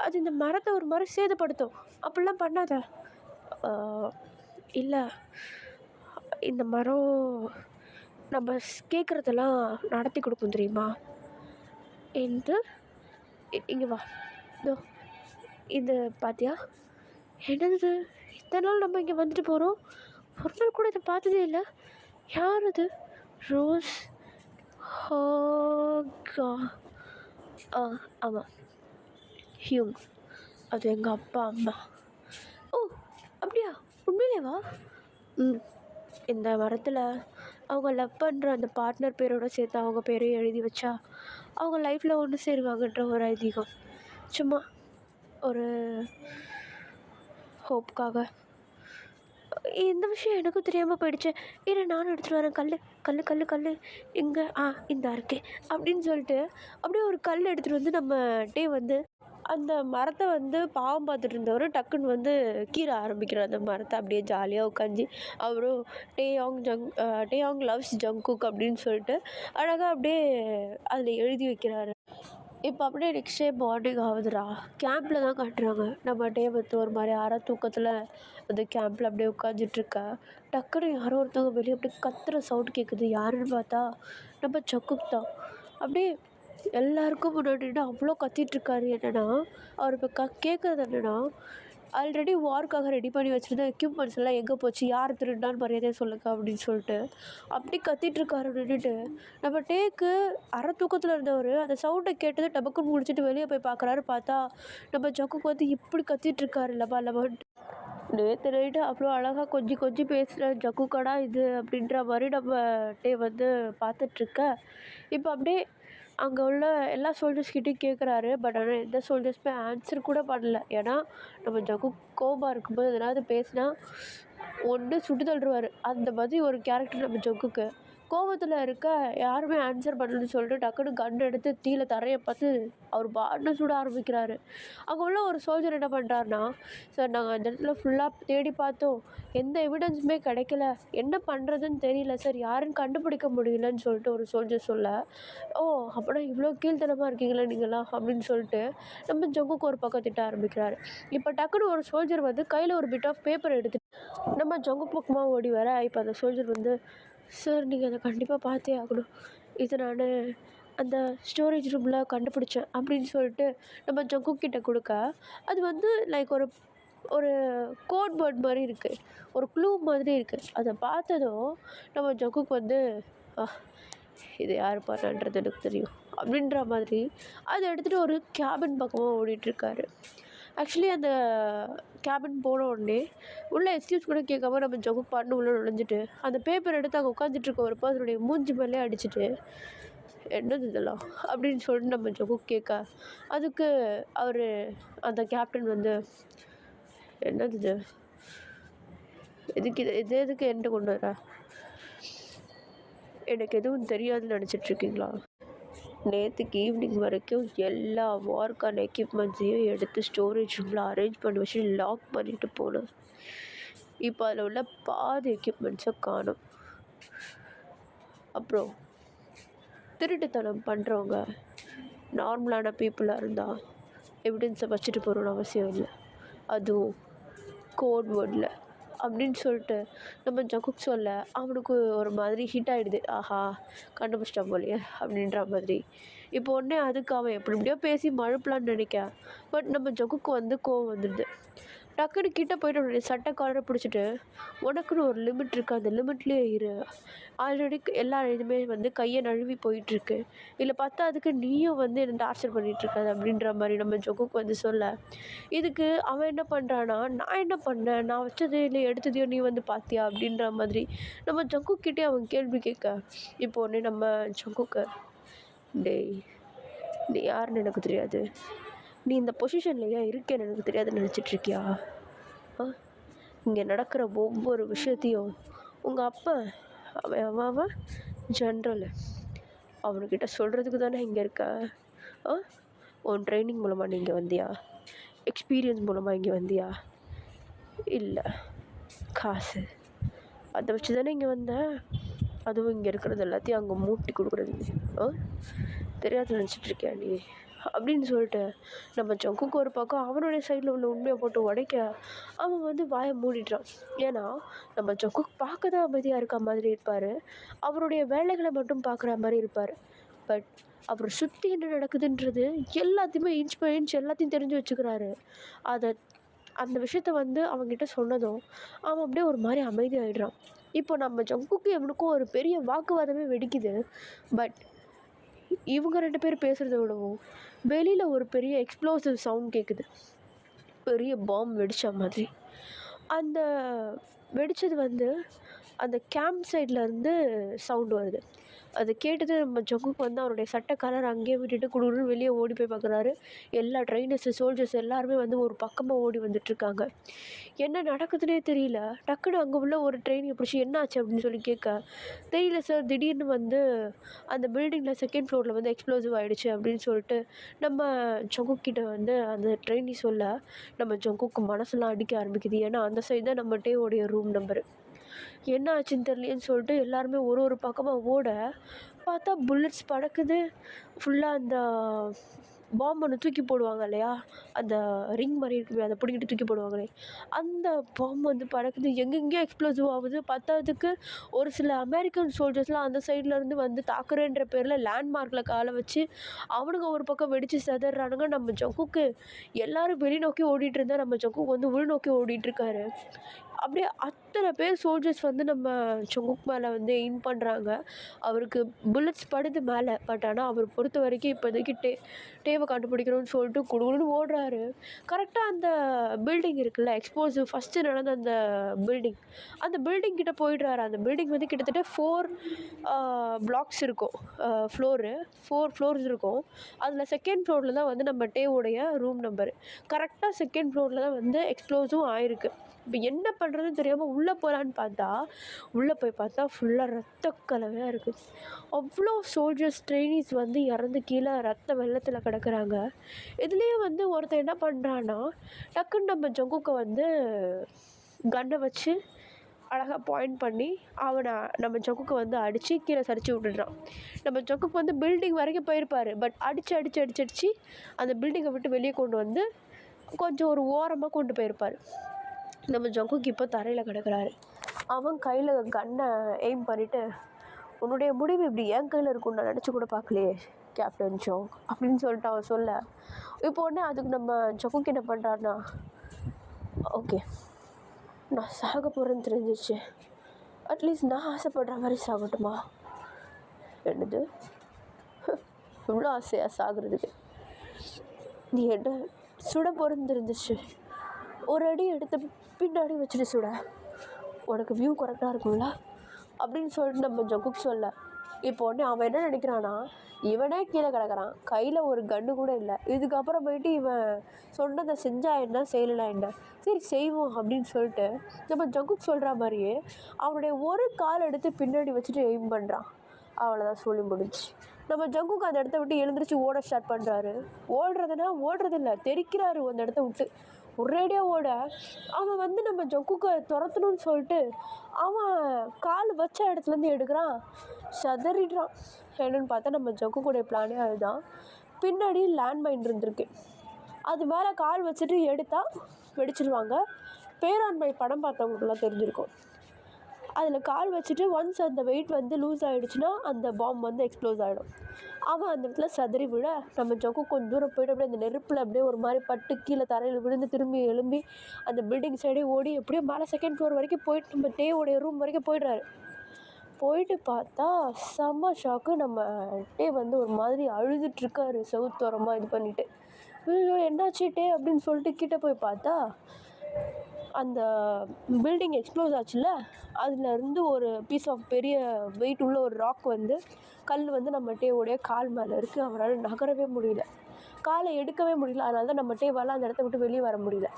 அது இந்த மரத்தை ஒரு மாதிரி சேதப்படுத்தும், அப்படிலாம் பண்ணாத. இல்லை இந்த மரம் நம்ம கேட்குறதெல்லாம் நடத்தி கொடுக்கும் தெரியுமா. என்று இங்கே வா, இதோ இது பார்த்தியா, என்னது இத்தனை நாள் நம்ம இங்கே வந்துட்டு போகிறோம், ஒரு நாள் கூட இதை பார்த்ததே இல்லை, யார் அது, ரோஸ் ஹாகா, ஆமாம் ஹியூங், அது எங்கள் அப்பா அம்மா. ஓ அப்படியா, உண்மையிலேவா? இந்த மரத்தில் அவங்க லவ் பண்ணுற அந்த பார்ட்னர் பேரோட சேர்த்து அவங்க பேரையும் எழுதி வச்சா அவங்க லைஃப்பில் ஒன்று சேருவாங்கன்ற ஒரு ஐதீகம். சும்மா ஒரு ஹோப்புக்காக. இந்த விஷயம் எனக்கும் தெரியாமல் போயிடுச்சு. இரு நானும் எடுத்துகிட்டு வரேன். கல் இங்கே இந்தா இருக்கே அப்படின்னு சொல்லிட்டு அப்படியே ஒரு கல் எடுத்துகிட்டு வந்து நம்ம வந்து அந்த மரத்தை வந்து பாவம் பார்த்துட்டு இருந்தவர் டக்குன்னு வந்து கீற ஆரம்பிக்கிறார். அந்த மரத்தை அப்படியே ஜாலியாக உட்காந்து அவரும் டேயாங் லவ்ஸ் ஜங்குக் அப்படின்னு சொல்லிட்டு அழகாக அப்படியே அதில் எழுதி வைக்கிறாரு. இப்போ அப்படியே நெக்ஸ்ட் டே மார்னிங் ஆகுதுடா. கேம்பில் தான் காட்டுறாங்க. நம்ம வந்து ஒரு மாதிரி தூக்கத்தில் அந்த கேம்பில் அப்படியே உட்காந்துட்ருக்கா. டக்குன்னு யாரோ ஒருத்தவங்க வெளியே அப்படியே கத்துற சவுண்ட் கேட்குது. யாருன்னு பார்த்தா நம்ம ஜங்குக் தான். அப்படியே எல்லாருக்கும் முன்னாடினா அவ்வளோ கத்திகிட்ருக்காரு. என்னென்னா அவர் இப்போ கேட்குறது என்னென்னா, ஆல்ரெடி வார்க்காக ரெடி பண்ணி வச்சுருந்த எக்யூப்மெண்ட்ஸ் எல்லாம் எங்கே போச்சு, யார் திருடான்னு மரியாதையை சொல்லுங்க அப்படின்னு சொல்லிட்டு அப்படி கத்திகிட்ருக்காரு நின்றுட்டு. நம்ம டேக்கு அரை தூக்கத்தில் இருந்தவர் அந்த சவுண்டை கேட்டது டபக்குன்னு முடிச்சுட்டு வெளியே போய் பார்க்குறாரு. பார்த்தா நம்ம ஜக்குக்கு வந்து இப்படி கத்திகிட்ருக்காரு லபான்ட்டு. நேற்று நைட்டு அவ்வளோ அழகாக கொஞ்சம் பேசுகிற ஜக்குக்கடா இது அப்படின்ற மாதிரி நம்ம வந்து பார்த்துட்ருக்க. இப்போ அப்படியே அங்கே உள்ள எல்லா சோல்ஜர்ஸ்கிட்டையும் கேட்குறாரு. பட் ஆனால் எந்த சோல்ஜர்ஸுமே ஆன்சர் கூட பண்ணல. ஏன்னா நம்ம ஜக்கு கோபமாக இருக்கும்போது எதனாவது பேசினா ஒன்று சுட்டு தள்ளுருவார். அந்த மாதிரி ஒரு கேரக்டர் நம்ம ஜக்குக்கு. கோபத்தில் இருக்க யாருமே ஆன்சர் பண்ணலன்னு சொல்லிட்டு டக்குன்னு கன் எடுத்து தீயில தரையை பார்த்து அவர் பாட்னு சுட ஆரம்பிக்கிறாரு. அங்கே உள்ள ஒரு சோல்ஜர் என்ன பண்ணுறாருனா, சார் நாங்கள் அந்த இடத்துல ஃபுல்லாக தேடி பார்த்தோம், எந்த எவிடன்ஸுமே கிடைக்கல, என்ன பண்ணுறதுன்னு தெரியல சார், யாருன்னு கண்டுபிடிக்க முடியலன்னு சொல்லிட்டு ஒரு சோல்ஜர் சொல்ல, ஓ அப்படின்னா இவ்வளோ கீழ்த்தனமாக இருக்கீங்களா நீங்களாம் அப்படின்னு சொல்லிட்டு நம்ம ஜங்குக்கு ஒரு பக்கம் திட்ட ஆரம்பிக்கிறாரு. இப்போ டக்குன்னு ஒரு சோல்ஜர் வந்து கையில் ஒரு பிட் ஆஃப் பேப்பர் எடுத்து நம்ம ஜங்கு பக்கமாக ஓடி வர. இப்போ அந்த சோல்ஜர் வந்து, சார் நீங்கள் அதை கண்டிப்பாக பார்த்தே ஆகணும், இதை நான் அந்த ஸ்டோரேஜ் ரூமில் கண்டுபிடிச்சேன் அப்படின்னு சொல்லிட்டு நம்ம ஜங்குக்கிட்ட கொடுக்க, அது வந்து லைக் ஒரு ஒரு கோட் வேர்ட் மாதிரி இருக்குது, ஒரு க்ளூ மாதிரி இருக்குது. அதை பார்த்ததும் நம்ம ஜங்குக்கு வந்து இது யார் பண்ணன்றது எனக்கு தெரியும் அப்படின்ற மாதிரி அதை எடுத்துகிட்டு ஒரு கேபின் பக்கமாக ஓடிட்டுருக்காரு. ஆக்சுவலி அந்த கேபின் போன உடனே உள்ளே எக்ஸ்கியூஸ் கூட கேட்காம நம்ம ஜங்குக் பாட்டு உள்ளே நுழைஞ்சிட்டு அந்த பேப்பர் எடுத்து அங்கே உட்காந்துட்ருக்க ஒரு பர்சனுடைய மூஞ்சி மேலே அடிச்சுட்டு, என்னது இதெல்லாம் அப்படின்னு சொல்லிட்டு நம்ம ஜங்குக் கேட்க, அதுக்கு அவர் அந்த கேப்டன் வந்து, என்னது இது, எதுக்கு என்கிட்ட கொண்டு வர, எனக்கு எதுவும் தெரியாதுன்னு நினச்சிட்ருக்கீங்களா, நேற்றுக்கு ஈவினிங் வரைக்கும் எல்லா வார்க்கான எக்யூப்மெண்ட்ஸையும் எடுத்து ஸ்டோரேஜ் ரூமில் அரேஞ்ச் பண்ணி வச்சு லாக் பண்ணிட்டு போனேன். இப்போ அதில் உள்ள பாதி எக்யூப்மெண்ட்ஸை காணும். அப்புறம் திருட்டுத்தனம் பண்ணுறவங்க நார்மலான பீப்புளாக இருந்தால் எவிடன்ஸை வச்சுட்டு போகணுன்னு அவசியம் இல்லை, அதுவும் கோட் வேர்டில் அப்படின்னு சொல்லிட்டு நம்ம ஜங்குக் சொல்ல அவனுக்கு ஒரு மாதிரி ஹிட் ஆகிடுது. ஆஹா கண்டுபிடிச்சிட்டான் போலையே அப்படின்ற மாதிரி. இப்போ உடனே அதுக்கு அவன் எப்படி எப்படியோ பேசி மழுப்பலான்னு நினைக்க, பட் நம்ம ஜங்குக்கு வந்து கோவம் வந்துடுது. டக்குன்னு கிட்டே போய்ட்டு அவனுடைய சட்டை காலரை பிடிச்சிட்டு, உனக்குன்னு ஒரு லிமிட் இருக்குது, அந்த லிமிட்லேயே இரு, ஆல்ரெடி எல்லா இதுவுமே வந்து கையை நழுவி போயிட்டுருக்கு, இல்லை அதுக்கு நீயும் வந்து என்ன டார்ச்சர் பண்ணிகிட்ருக்காது அப்படின்ற மாதிரி நம்ம ஜங்குக்கு வந்து சொல்ல, இதுக்கு அவன் என்ன பண்ணுறான்னா, நான் என்ன பண்ணேன், நான் வச்சதே இல்லை எடுத்ததையோ நீ வந்து பார்த்தியா அப்படின்ற மாதிரி நம்ம ஜங்குக்கிட்டே அவன் கேள்வி கேட்க, இப்போ உடனே நம்ம ஜங்குக்கு, டேய் நீ யாருன்னு எனக்கு தெரியாது, நீ இந்த பொசிஷனில் ஏன் இருக்கேன்னு எனக்கு தெரியாதுன்னு நினச்சிட்ருக்கியா, இங்கே நடக்கிற ஒவ்வொரு விஷயத்தையும் உங்கள் அப்பா அவன் ஜென்ரல் அவனுக்கிட்ட சொல்கிறதுக்கு தானே இங்கே இருக்க, உன் ட்ரைனிங் மூலமாக நீங்கள் வந்தியா, எக்ஸ்பீரியன்ஸ் மூலமாக இங்கே வந்தியா, இல்லை காசு அதை வச்சு தானே இங்கே வந்தேன், அதுவும் இங்கே இருக்கிறது எல்லாத்தையும் அங்கே மூட்டி கொடுக்குறது தெரியாது நினச்சிட்ருக்கியா நீ அப்படின்னு சொல்லிட்டு நம்ம ஜங்குக்கு ஒரு பக்கம் அவனுடைய சைடில் உள்ள உண்மையை போட்டு உடைக்க அவன் வந்து வாயை மூடிட்டான். ஏன்னா நம்ம ஜங்குக் பார்க்க தான் அமைதியாக இருக்க மாதிரி இருப்பார், அவருடைய வேலைகளை மட்டும் பார்க்குற மாதிரி இருப்பார். பட் அவர் சுற்றி என்ன நடக்குதுன்றது எல்லாத்தையுமே இன்ச் பை இன்ச் எல்லாத்தையும் தெரிஞ்சு வச்சுக்கிறாரு. அந்த விஷயத்த வந்து அவங்ககிட்ட சொன்னதும் அவன் அப்படியே ஒரு மாதிரி அமைதியாகிடுறான். இப்போ நம்ம ஜங்குக்கு எவனுக்கும் ஒரு பெரிய வாக்குவாதமே வெடிக்குது. பட் இவங்க 2 பேர் பேசுகிறத விடவும் வெளியில் ஒரு பெரிய எக்ஸ்ப்ளோசிவ் சவுண்ட் கேட்குது, பெரிய பாம் வெடித்த மாதிரி. அந்த வெடித்தது வந்து அந்த கேம்ப் சைட்லேருந்து சவுண்டு வருது. அது கேட்டது நம்ம ஜங்குக்கு வந்து அவருடைய சட்டை கலர் அங்கேயே விட்டுட்டு குடுகுடுன்னு வெளியே ஓடி போய் பார்க்குறாரு. எல்லா ட்ரைனர்ஸு, சோல்ஜர்ஸ் எல்லாருமே வந்து ஒரு பக்கமாக ஓடி வந்துட்டுருக்காங்க. என்ன நடக்குதுன்னே தெரியல. டக்குன்னு அங்கே உள்ள ஒரு ட்ரெயினியை பிடிச்சி என்ன ஆச்சு அப்படின்னு சொல்லி கேட்க, தெரியல சார், திடீர்னு வந்து அந்த பில்டிங்கில் செகண்ட் ஃப்ளோரில் வந்து எக்ஸ்ப்ளோசிவ் ஆகிடுச்சு அப்படின்னு சொல்லிட்டு நம்ம ஜங்குக் கிட்ட வந்து அந்த ட்ரெயினி சொல்ல, நம்ம ஜங்குக்கு மனசெல்லாம் அடிக்க ஆரம்பிக்குது. ஏன்னா அந்த சைடு தான் நம்ம டேவோடைய ரூம் நம்பரு. என்ன ஆச்சுன்னு தெரியலையேன்னு சொல்லிட்டு எல்லாருமே ஒரு ஒரு பக்கமாக ஓட பார்த்தா புல்லட்ஸ் பறக்குது. ஃபுல்லாக அந்த பாம்பு ஒன்று தூக்கி போடுவாங்க இல்லையா, அந்த ரிங் மாதிரி இருக்குமே, அதை பிடிக்கிட்டு தூக்கி போடுவாங்களே, அந்த பாம்பு வந்து பறக்குது. எங்கெங்கேயோ எக்ஸ்ப்ளோசிவ் ஆகுது. பத்தாததுக்கு ஒரு சில அமெரிக்கன் சோல்ஜர்ஸ்லாம் அந்த சைட்லேருந்து வந்து தாக்குறேன்ற பேரில் லேண்ட்மார்க்கில் காலை வச்சு அவனுங்க ஒரு பக்கம் வெடித்து செதறானுங்க. நம்ம ஜங்குக்கு எல்லோரும் வெளிநோக்கி ஓடிட்டு இருந்தால் நம்ம ஜங்குக்கு வந்து உள்நோக்கி ஓடிட்டுருக்காரு. அப்படியே அத்தனை பேர் சோல்ஜர்ஸ் வந்து நம்ம ஜங்குக் மேலே வந்து எய்ம் பண்ணுறாங்க. அவருக்கு புல்லட்ஸ் படுது மேலே. பட் ஆனால் அவர் பொறுத்த வரைக்கும் இப்போதைக்கு டேவை கண்டுபிடிக்கணும்னு சொல்லிட்டு குடுகுடுன்னு ஓடுறாரு. கரெக்டாக அந்த பில்டிங் இருக்குல்ல, எக்ஸ்ப்ளோசிவ் ஃபஸ்ட்டு நடந்த அந்த பில்டிங் கிட்ட போயிடுறாரு. அந்த பில்டிங் வந்து கிட்டத்தட்ட 4 பிளாக்ஸ் இருக்கும். 4 ஃப்ளோர்ஸ் இருக்கும். அதில் செகண்ட் ஃப்ளோரில் தான் வந்து நம்ம டேவோடைய ரூம் நம்பரு. கரெக்டாக செகண்ட் ஃப்ளோரில் தான் வந்து எக்ஸ்ப்ளோசிவ் ஆயிருக்கு. இப்போ என்ன பண்ணுறதுன்னு தெரியாமல் உள்ளே போகலான்னு பார்த்தா, உள்ளே போய் பார்த்தா ஃபுல்லாக ரத்த கலவையாக இருக்குது. அவ்வளோ சோல்ஜர்ஸ், ட்ரெயினிஸ் வந்து இறந்து கீழே ரத்த வெள்ளத்தில் கிடக்குறாங்க. இதுலேயே வந்து ஒருத்தன் என்ன பண்ணுறான்னா, டக்குன்னு நம்ம ஜங்குக்கை வந்து கன்னை வச்சு அழகாக பாயிண்ட் பண்ணி அவனை நம்ம ஜங்குக்கை வந்து அடித்து கீழே சரிச்சு விட்டுடுறான். நம்ம ஜங்குக்கு வந்து பில்டிங் வரைக்கும் போயிருப்பார். பட் அடித்து அந்த பில்டிங்கை விட்டு வெளியே கொண்டு வந்து கொஞ்சம் ஒரு ஓரமாக கொண்டு போயிருப்பார். நம்ம ஜங்குக்கு இப்போ தரையில் கிடக்குறாரு. அவன் கையில் கன்னை எய்ம் பண்ணிவிட்டு, உன்னுடைய முடிவு இப்படி என் கையில் இருக்குன்னு நான் நினச்சி கூட பார்க்கலையே கேப்டன் ஜோங் அப்படின்னு சொல்லிட்டு அவன் சொல்ல, இப்போ உடனே அதுக்கு நம்ம ஜங்குக்கு என்ன பண்ணுறாருனா, ஓகே நான் சாக போகிறேன்னு தெரிஞ்சிச்சு, அட்லீஸ்ட் நான் ஆசைப்படுற மாதிரி சாகட்டுமா? என்னது இவ்வளோ ஆசையாக சாகுறதுக்கு? நீ என்ன சுட போகிறேன்னு தெரிஞ்சிச்சு, ஒரு அடி எடுத்து பின்னாடி வச்சுட்டு சுட, உனக்கு வியூ கரெக்டாக இருக்கும்ல அப்படின்னு சொல்லிட்டு நம்ம ஜங்குக் சொல்ல, இப்போ உடனே அவன் என்ன நினைக்கிறான்னா, இவனே கீழே கிடக்கிறான், கையில் ஒரு கன்று கூட இல்லை, இதுக்கப்புறம் போயிட்டு இவன் சொன்னதை செஞ்சால் என்ன செய்யலாம் என்ன, சரி செய்வோம் அப்படின்னு சொல்லிட்டு நம்ம ஜங்குக் சொல்கிற மாதிரியே அவனுடைய ஒரு கால் எடுத்து பின்னாடி வச்சுட்டு எய்ம் பண்ணுறான். அவ்வளோதான் சொல்லி முடிஞ்சு. நம்ம ஜங்குக்கு அந்த இடத்த விட்டு எழுந்திரிச்சு ஓட ஸ்டார்ட் பண்ணுறாரு. ஓடுறதில்ல, தெரிக்கிறாரு அந்த இடத்த விட்டு. ஒரேடியாக ஓட அவன் வந்து நம்ம ஜங்குக்கை துரத்தணும்னு சொல்லிட்டு அவன் கால் வச்ச இடத்துலேருந்து எடுக்கிறான், சதறிடுறான். என்னன்னு பார்த்தா நம்ம ஜங்குக்குடைய பிளானே அதுதான். பின்னாடி லேண்ட்மைன் இருந்திருக்கு. அது மேலே கால் வச்சுட்டு எடுத்தால் வெடிச்சிருவாங்க. பேராண்மை படம் பார்த்தவங்களுக்குலாம் தெரிஞ்சிருக்கும். அதில் கால் வச்சுட்டு ஒன்ஸ் அந்த வெயிட் வந்து லூஸ் ஆகிடுச்சுன்னா அந்த பாம்பு வந்து எக்ஸ்ப்ளோஸ் ஆகிடும். அவன் அந்த இடத்துல சதறி விழ நம்ம ஜங்குக் கொஞ்சம் தூரம் போய்ட்டு அப்படியே அந்த நெருப்பில் அப்படியே ஒரு மாதிரி பட்டு கீழே தரையில் விழுந்து திரும்பி எழும்பி அந்த பில்டிங் சைடே ஓடி எப்படியோ மேலே செகண்ட் ஃப்ளோர் வரைக்கும் போயிட்டு நம்ம டேவோடைய ரூம் வரைக்கும் போய்ட்றாரு. போயிட்டு பார்த்தா செம்ம ஷாக்கு. நம்ம டே வந்து ஒரு மாதிரி அழுதுட்ருக்காரு செவுத்தோரமாக இது பண்ணிவிட்டு. ஐயோ என்னாச்சு டே அப்படின்னு சொல்லிட்டு கிட்டே போய் பார்த்தா அந்த பில்டிங் எக்ஸ்ப்ளோஸ் ஆச்சுல்ல, அதுலேருந்து ஒரு பீஸ் ஆஃப் பெரிய வெயிட் உள்ள ஒரு ராக் வந்து கல் வந்து நம்ம டேவோடைய கால் மேலே இருக்குது. அவரால் நகரவே முடியல, காலை எடுக்கவே முடியல. அதனால தான் நம்ம டேவால் அந்த இடத்த விட்டு வெளியே வர முடியல.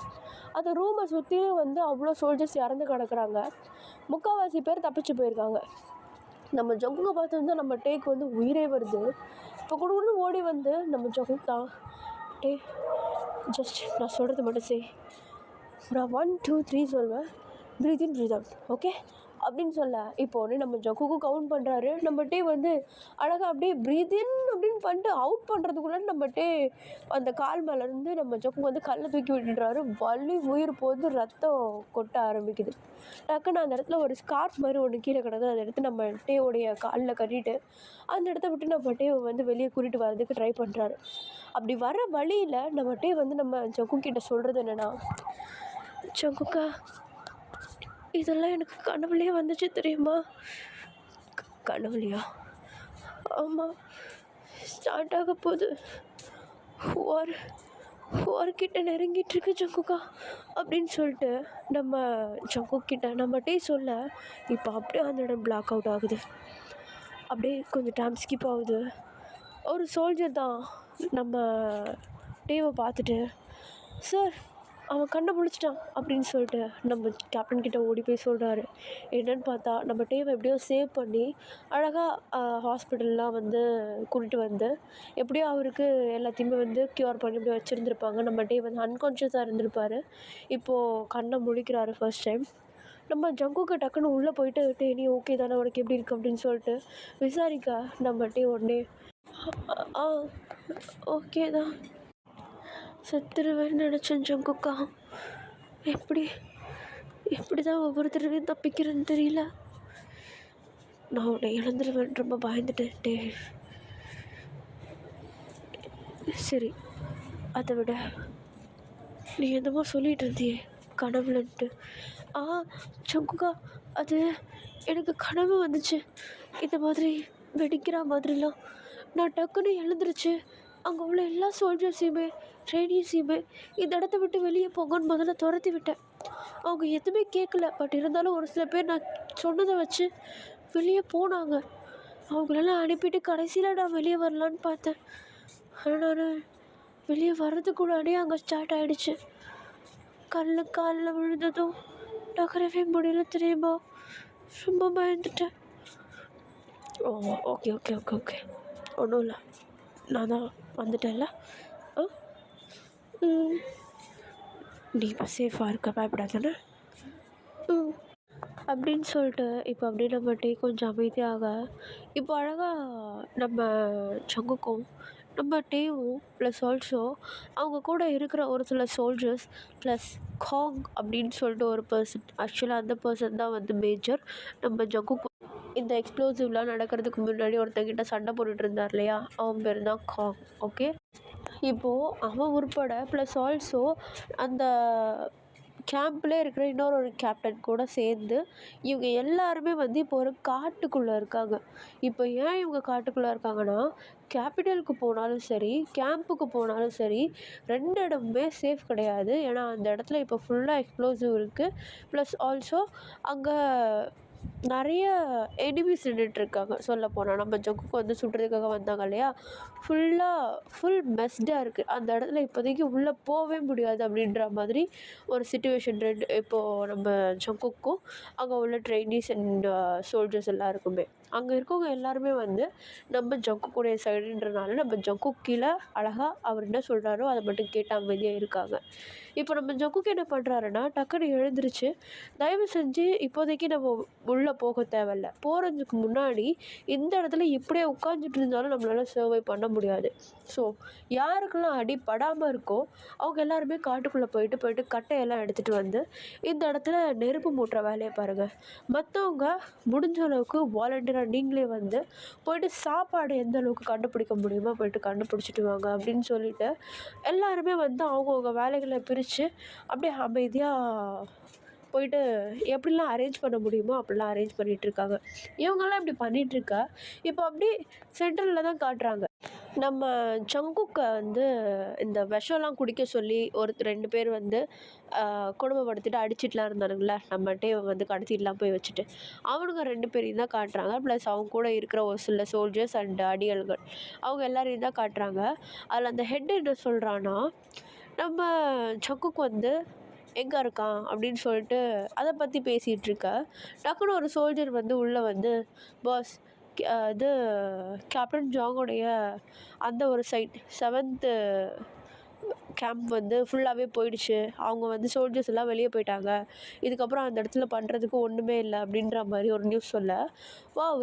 அந்த ரூமை சுற்றியும் வந்து அவ்வளோ சோல்ஜர்ஸ் இறந்து கிடக்குறாங்க. முக்கால்வாசி பேர் தப்பிச்சு போயிருக்காங்க. நம்ம ஜங்குக்கை பார்த்து வந்து நம்ம டேக்கு வந்து உயிரே வருது. இப்போ கூட ஓடி வந்து நம்ம ஜங்குக் தான், டே ஜஸ்ட் நான் சொல்கிறது மட்டும் செய், நான் 1 2 3 சொல்வேன், breath in breathe out, okay அப்படின்னு சொல்ல, இப்போ உடனே நம்ம ஜங்குக்கு கவுண்ட் பண்ணுறாரு. நம்ம டே வந்து அழகாக அப்படியே ப்ரீத் இன் அப்படின்னு பண்ணிட்டு அவுட் பண்ணுறதுக்குள்ளே நம்ம டே அந்த கால் மேலேருந்து நம்ம ஜங்கு வந்து கல்லை தூக்கி விட்டுடுறாரு. வலி உயிர் போது ரத்தம் கொட்ட ஆரம்பிக்குது. டக்குன்னு அந்த இடத்துல ஒரு ஸ்கார்ஃப் மாதிரி ஒன்று கீழே கிடக்குது. அதை எடுத்து நம்ம டேவோடைய காலில் கட்டிட்டு அந்த இடத்த விட்டு நம்ம டேவை வந்து வெளியே கூட்டிகிட்டு வரதுக்கு ட்ரை பண்ணுறாரு. அப்படி வர வழியில் நம்ம டே வந்து நம்ம ஜங்கு கிட்ட சொல்கிறது என்னென்னா, ஜங்குக்கா இதெல்லாம் எனக்கு கனவுலேயே வந்துச்சு தெரியுமா? கனவுலையா? ஆமாம், ஸ்டார்ட் ஆக போகுது வார். வார்கிட்ட நெருங்கிட்டுருக்கு ஜங்குக்கா அப்படின்னு சொல்லிட்டு நம்ம ஜங்குக்கிட்ட நம்மகிட்டே சொல்ல, இப்போ அப்படியே அந்த இடம் பிளாக் அவுட் ஆகுது. அப்படியே கொஞ்சம் டைம் ஸ்கிப் ஆகுது. ஒரு சோல்ஜர் தான் நம்ம டேவை பார்த்துட்டு, சார் அவன் கண்ணை முழிச்சிட்டான் அப்படின்னு சொல்லிட்டு நம்ம கேப்டன் கிட்ட ஓடி போய் சொல்கிறாரு. என்னன்னு பார்த்தா நம்ம டேவை எப்படியோ சேவ் பண்ணி அழகாக ஹாஸ்பிட்டல்லாம் வந்து கூட்டிகிட்டு வந்து எப்படியோ அவருக்கு எல்லாத்தையுமே வந்து க்யூர் பண்ணி இப்படி வச்சுருந்துருப்பாங்க. நம்ம டே வந்து அன்கான்ஷியஸாக இருந்திருப்பார். இப்போது கண்ணை முழிக்கிறாரு ஃபர்ஸ்ட் டைம். நம்ம ஜங்குக்கு டக்குன்னு உள்ளே போயிட்டு, டே நீ ஓகே தானே, உனக்கு எப்படி இருக்கு அப்படின்னு சொல்லிட்டு விசாரிக்க, நம்ம டே உடனே ஆ ஓகே தான், செத்துருவேன்னு நினச்சேன் ஜங்குக்கா, எப்படி எப்படி தான் ஒவ்வொரு தடவையும் தப்பிக்கிறேன்னு தெரியல, நான் உன்னை இழந்துருவேன் ரொம்ப பயந்துட்டேன் டே. சரி, அதை விட நீ என்னமோ சொல்லிகிட்டு இருந்தியே கனவுலன்ட்டு. ஜங்குக்கா, அது எனக்கு கனவு வந்துச்சு, இந்த மாதிரி வெடிக்கிற மாதிரிலாம். நான் டக்குன்னு எழுந்துருச்சு, அங்கே உள்ள எல்லா சோல்ஜர்ஸையுமே ட்ரெயினிஸையுமே இந்த இடத்த விட்டு வெளியே போங்கன்னு முதல்ல துரத்தி விட்டேன். அவங்க எதுவுமே கேட்கல. பட் இருந்தாலும் ஒரு சில பேர் நான் சொன்னதை வச்சு வெளியே போனாங்க. அவங்களெல்லாம் அனுப்பிட்டு கடைசியில் நான் வெளியே வரலான்னு பார்த்தேன். ஆனால் நான் வெளியே வர்றதுக்குள்ளாடியே அங்கே ஸ்டார்ட் ஆகிடுச்சு. காலில் விழுந்ததும் நகரவே முடியல தெரியுமா, ரொம்ப பயந்துட்டேன். ஓ ஓகே ஓகே ஓகே ஓகே ஒன்றும் இல்லை, நான் தான் வந்துட்டேன்ல. நீ இப்போ சேஃபாக இருக்க, பயப்படாதானே அப்படின்னு சொல்லிட்டு இப்போ அப்படியே நம்மகிட்டே கொஞ்சம் அமைதியாக இப்போ அழகாக நம்ம ஜங்குக்கும் நம்ம டேவும் ப்ளஸ் ஆல்சோ அவங்க கூட இருக்கிற ஒரு சில சோல்ஜர்ஸ் ப்ளஸ் காங் அப்படின்னு சொல்லிட்டு ஒரு பர்சன், ஆக்சுவலாக அந்த பர்சன் தான் வந்து மேஜர். நம்ம ஜங்குக்கு இந்த எக்ஸ்ப்ளோசிவ்லாம் நடக்கிறதுக்கு முன்னாடி ஒருத்தங்கிட்ட சண்டை போட்டுட்டு இருந்தார் இல்லையா, அவன் பேர் தான் காங். ஓகே, இப்போது அவன் உட்பட ப்ளஸ் ஆல்சோ அந்த கேம்ப்லேயே இருக்கிற இன்னொரு கேப்டன் கூட சேர்ந்து இவங்க எல்லாருமே வந்து இப்போ ஒரு காட்டுக்குள்ளே இருக்காங்க. இப்போ ஏன் இவங்க காட்டுக்குள்ளே இருக்காங்கன்னா, கேபிட்டலுக்கு போனாலும் சரி கேம்புக்கு போனாலும் சரி 2 இடமுமே சேஃப் கிடையாது. ஏன்னா அந்த இடத்துல இப்போ ஃபுல்லாக எக்ஸ்ப்ளோசிவ் இருக்குது. ப்ளஸ் ஆல்சோ அங்கே நிறைய எனிமீஸ் நின்றுட்டுருக்காங்க. சொல்லப்போனால் நம்ம ஜங்குக்கு வந்து சுடுறதுக்காக வந்தாங்க இல்லையா, ஃபுல் மெஸ்டாக இருக்குது அந்த இடத்துல. இப்போதைக்கு உள்ளே போகவே முடியாது அப்படின்ற மாதிரி ஒரு சிச்சுவேஷன். இப்போது நம்ம ஜங்குக்கும் அங்கே உள்ள ட்ரெயினிஸ் அண்ட் சோல்ஜர்ஸ் எல்லாருக்குமே, அங்கே இருக்கவங்க எல்லாருமே வந்து நம்ம ஜங்குக்குடைய சைடுன்றனால நம்ம ஜங்குக்கு கீழே அழகாக அவர் என்ன சொல்கிறாரோ அதை மட்டும் கேட்டு அமைதியாக இருக்காங்க. இப்போ நம்ம ஜங்குக்கு என்ன பண்ணுறாருன்னா, டக்குன்னு எழுந்திருச்சு, தயவு செஞ்சு இப்போதைக்கு நம்ம உள்ளே போக தேவையில்ல, போகிறதுக்கு முன்னாடி இந்த இடத்துல இப்படியே உட்காந்துட்டு இருந்தாலும் நம்மளால் சர்வை பண்ண முடியாது. ஸோ யாருக்கெல்லாம் அடிப்படாமல் இருக்கோ அவங்க எல்லாருமே காட்டுக்குள்ளே போயிட்டு கட்டையெல்லாம் எடுத்துகிட்டு வந்து இந்த இடத்துல நெருப்பு மூட்டுற வேலையை பாருங்கள். மற்றவங்க முடிஞ்ச அளவுக்கு வாலண்டியராக நீங்களே வந்து போயிட்டு சாப்பாடு எந்த அளவுக்கு கண்டுபிடிக்க முடியுமோ போயிட்டு கண்டுபிடிச்சிட்டு வாங்க அப்படின்னு சொல்லிட்டு எல்லாருமே வந்து அவங்கவுங்க வேலைகளை பிரித்து அப்படியே அமைதியாக போயிட்டு எப்படிலாம் அரேஞ்ச் பண்ண முடியுமோ அப்படிலாம் அரேஞ்ச் பண்ணிகிட்ருக்காங்க. இவங்கெல்லாம் இப்படி பண்ணிகிட்ருக்க இப்போ அப்படியே சென்ட்ரலில் தான் காட்டுறாங்க. நம்ம ஜங்குக்கை வந்து இந்த விஷம்லாம் குடிக்க சொல்லி 2 பேர் வந்து கொடுமைப்படுத்திட்டு அடிச்சிட்டுலாம் இருந்தானுங்களே, நம்ம டேவை வந்து கடத்திட்டுலாம் போய் வச்சுட்டு, அவனுங்க 2 பேரையும் தான் காட்டுறாங்க. ப்ளஸ் அவங்க கூட இருக்கிற ஒரு சில சோல்ஜர்ஸ் அண்ட் அடியாள்கள் அவங்க எல்லாரையும் தான் காட்டுறாங்க. அதில் அந்த ஹெட் என்ன சொல்கிறான்னா, நம்ம ஜங்குக்கு வந்து எங்கே இருக்கான் அப்படின்னு சொல்லிட்டு அதை பற்றி பேசிகிட்ருக்க, டக்குன்னு ஒரு சோல்ஜர் வந்து உள்ளே வந்து, பாஸ் இது கேப்டன் ஜாங்கோடைய அந்த ஒரு சைட் 7th கேம்ப் வந்து ஃபுல்லாகவே போயிடுச்சு, அவங்க வந்து சோல்ஜர்ஸ் எல்லாம் வெளியே போயிட்டாங்க, இதுக்கப்புறம் அந்த இடத்துல பண்ணுறதுக்கு ஒன்றுமே இல்லை அப்படின்ற மாதிரி ஒரு நியூஸ் சொல்ல,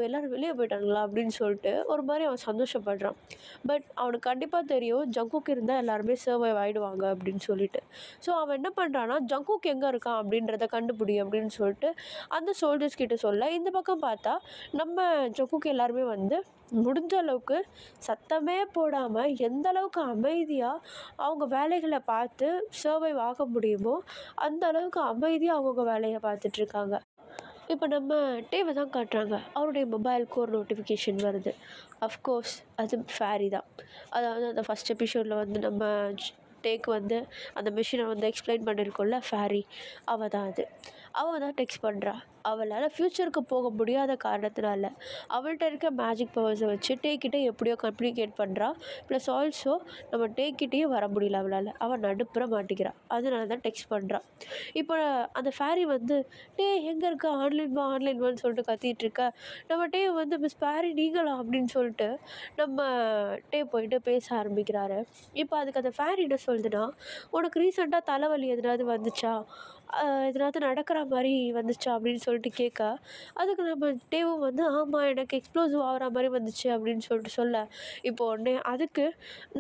எல்லோரும் வெளியே போயிட்டாங்களா அப்படின்னு சொல்லிட்டு ஒரு மாதிரி அவன் சந்தோஷப்படுறான். பட் அவனுக்கு கண்டிப்பாக தெரியும் ஜங்குக்கு இருந்தால் எல்லாருமே சர்வைவ் ஆகிடுவாங்க அப்படின்னு சொல்லிட்டு. ஸோ அவன் என்ன பண்ணுறான்னா, ஜங்குக்கு எங்கே இருக்கான் அப்படின்றத கண்டுபிடி அப்படின்னு சொல்லிட்டு அந்த சோல்ஜர்ஸ் கிட்ட சொல்ல, இந்த பக்கம் பார்த்தா நம்ம ஜங்குக்கு எல்லாருமே வந்து முடிஞ்ச அளவுக்கு சத்தமே போடாமல் எந்த அளவுக்கு அமைதியாக அவங்க வேலைகளை பார்த்து சர்வைவ் ஆக முடியுமோ அந்த அளவுக்கு அமைதியாக அவங்கவுங்க வேலையை பார்த்துட்ருக்காங்க. இப்போ நம்ம டேவை தான் காட்டுறாங்க. அவருடைய மொபைலுக்கு ஒரு நோட்டிஃபிகேஷன் வருது. அஃப்கோர்ஸ் அது ஃபேரி தான். அதாவது அந்த ஃபஸ்ட் எபிசோடில் வந்து நம்ம டேக்கு வந்து அந்த மிஷினை வந்து எக்ஸ்பிளைன் பண்ணியிருக்கோம்ல ஃபேரி, அவள் தான் அது. அவள் தான் டெக்ஸ்ட் பண்ணுறா. அவளால் ஃப்யூச்சருக்கு போக முடியாத காரணத்தினால அவள்கிட்ட இருக்க மேஜிக் பவர்ஸை வச்சு டேக்கிட்ட எப்படியோ கம்யூனிகேட் பண்ணுறா. ப்ளஸ் ஆல்சோ நம்ம டேக்கிட்டேயும் வர முடியல அவளால். அவள் நடுப்புற மாட்டிக்கிறா. அதனால தான் டெக்ஸ்ட் பண்ணுறா. இப்போ அந்த ஃபேரி வந்து எங்கே இருக்க, ஆன்லைன் வா ஆன்லைன் வான்னு சொல்லிட்டு கத்திட்டு இருக்க. நம்ம வந்து மிஸ் ஃபேரி நீங்களா அப்படின்னு சொல்லிட்டு நம்ம போயிட்டு பேச ஆரம்பிக்கிறாரு. இப்போ அதுக்கு அந்த ஃபேரி என்ன சொல்லுதுன்னா, உனக்கு ரீசெண்டாக தலைவலி எதனாவது வந்துச்சா, எதனாவது நடக்கிற மாதிரி வந்துச்சா அப்படின்னு சொல்லிட்டு கேட்க, அதுக்கு நம்ம டேவும் வந்து ஆமாம் எனக்கு எக்ஸ்ப்ளோசிவ் ஆகிற மாதிரி வந்துச்சு அப்படின்னு சொல்லிட்டு சொல்ல, இப்போ உடனே அதுக்கு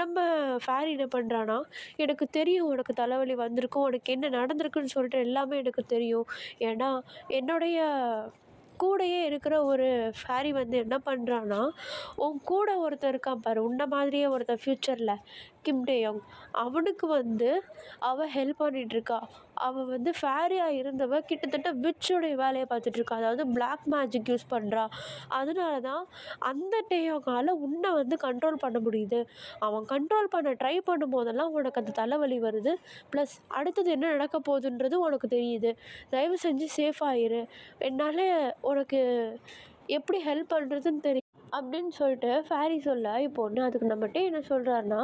நம்ம ஃபேரி என்ன பண்ணுறான்னா, எனக்கு தெரியும் உனக்கு தலைவலி வந்திருக்கும், உனக்கு என்ன நடந்திருக்குன்னு சொல்லிட்டு எல்லாமே எனக்கு தெரியும். ஏன்னா என்னுடைய கூடயே இருக்கிற ஒரு ஃபேரி வந்து என்ன பண்ணுறான்னா, உன் கூட ஒருத்தன் இருக்கான் பாரு, உன்ன மாதிரியே ஒருத்தன் ஃப்யூச்சரில், கிம் டேயோங், அவனுக்கு வந்து அவள் ஹெல்ப் பண்ணிகிட்ருக்கா. அவள் வந்து ஃபேரியாக இருந்தவள் கிட்டத்தட்ட விட்சுடைய வேலையை பார்த்துட்ருக்கா. அதாவது பிளாக் மேஜிக் யூஸ் பண்ணுறா. அதனால தான் அந்த டேயோங்கால் உன்னை வந்து கண்ட்ரோல் பண்ண முடியுது. அவன் கண்ட்ரோல் பண்ண ட்ரை பண்ணும்போதெல்லாம் உனக்கு அந்த தலைவலி வருது. ப்ளஸ் அடுத்தது என்ன நடக்க போகுதுன்றது உனக்கு தெரியுது. தயவு செஞ்சு சேஃபாக இரு. என்னால் உனக்கு எப்படி ஹெல்ப் பண்ணுறதுன்னு தெரியும் அப்படின்னு சொல்லிட்டு ஃபேரி சொல்ல, இப்போ ஒன்று அதுக்கு நம்மகிட்ட என்ன சொல்கிறாருன்னா,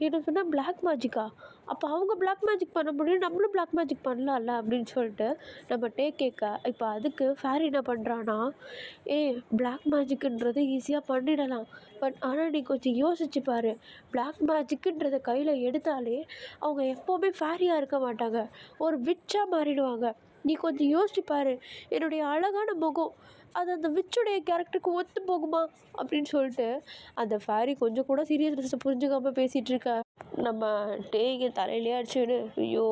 என்ன சொன்னால் பிளாக் மேஜிக்கா, அப்போ அவங்க பிளாக் மேஜிக் பண்ண முடியும், நம்மளும் பிளாக் மேஜிக் பண்ணலாம்ல அப்படின்னு சொல்லிட்டு நம்ம கேட்க, இப்போ அதுக்கு ஃபேரி என்ன பண்ணுறான்னா, பிளாக் மேஜிக்குன்றது ஈஸியாக பண்ணிடலாம். பட் ஆனால் நீ கொஞ்சம் யோசிச்சு பாரு, பிளாக் மேஜிக்குன்றதை கையில் எடுத்தாலே அவங்க எப்போவுமே ஃபேரியாக இருக்க மாட்டாங்க, ஒரு விட்சாக மாறிடுவாங்க. நீ கொஞ்சம் யோசிச்சு பாரு, என்னுடைய அழகான முகம் அது அந்த விட்சுடைய கேரக்டருக்கு ஒத்து போகுமா அப்படின்னு சொல்லிட்டு அந்த ஃபேரி கொஞ்சம் கூட சீரியஸ்னஸை புரிஞ்சுக்காம பேசிகிட்டு இருக்க. நம்ம டேய்க்கு தலையிலே அடிச்சுன்னு, ஐயோ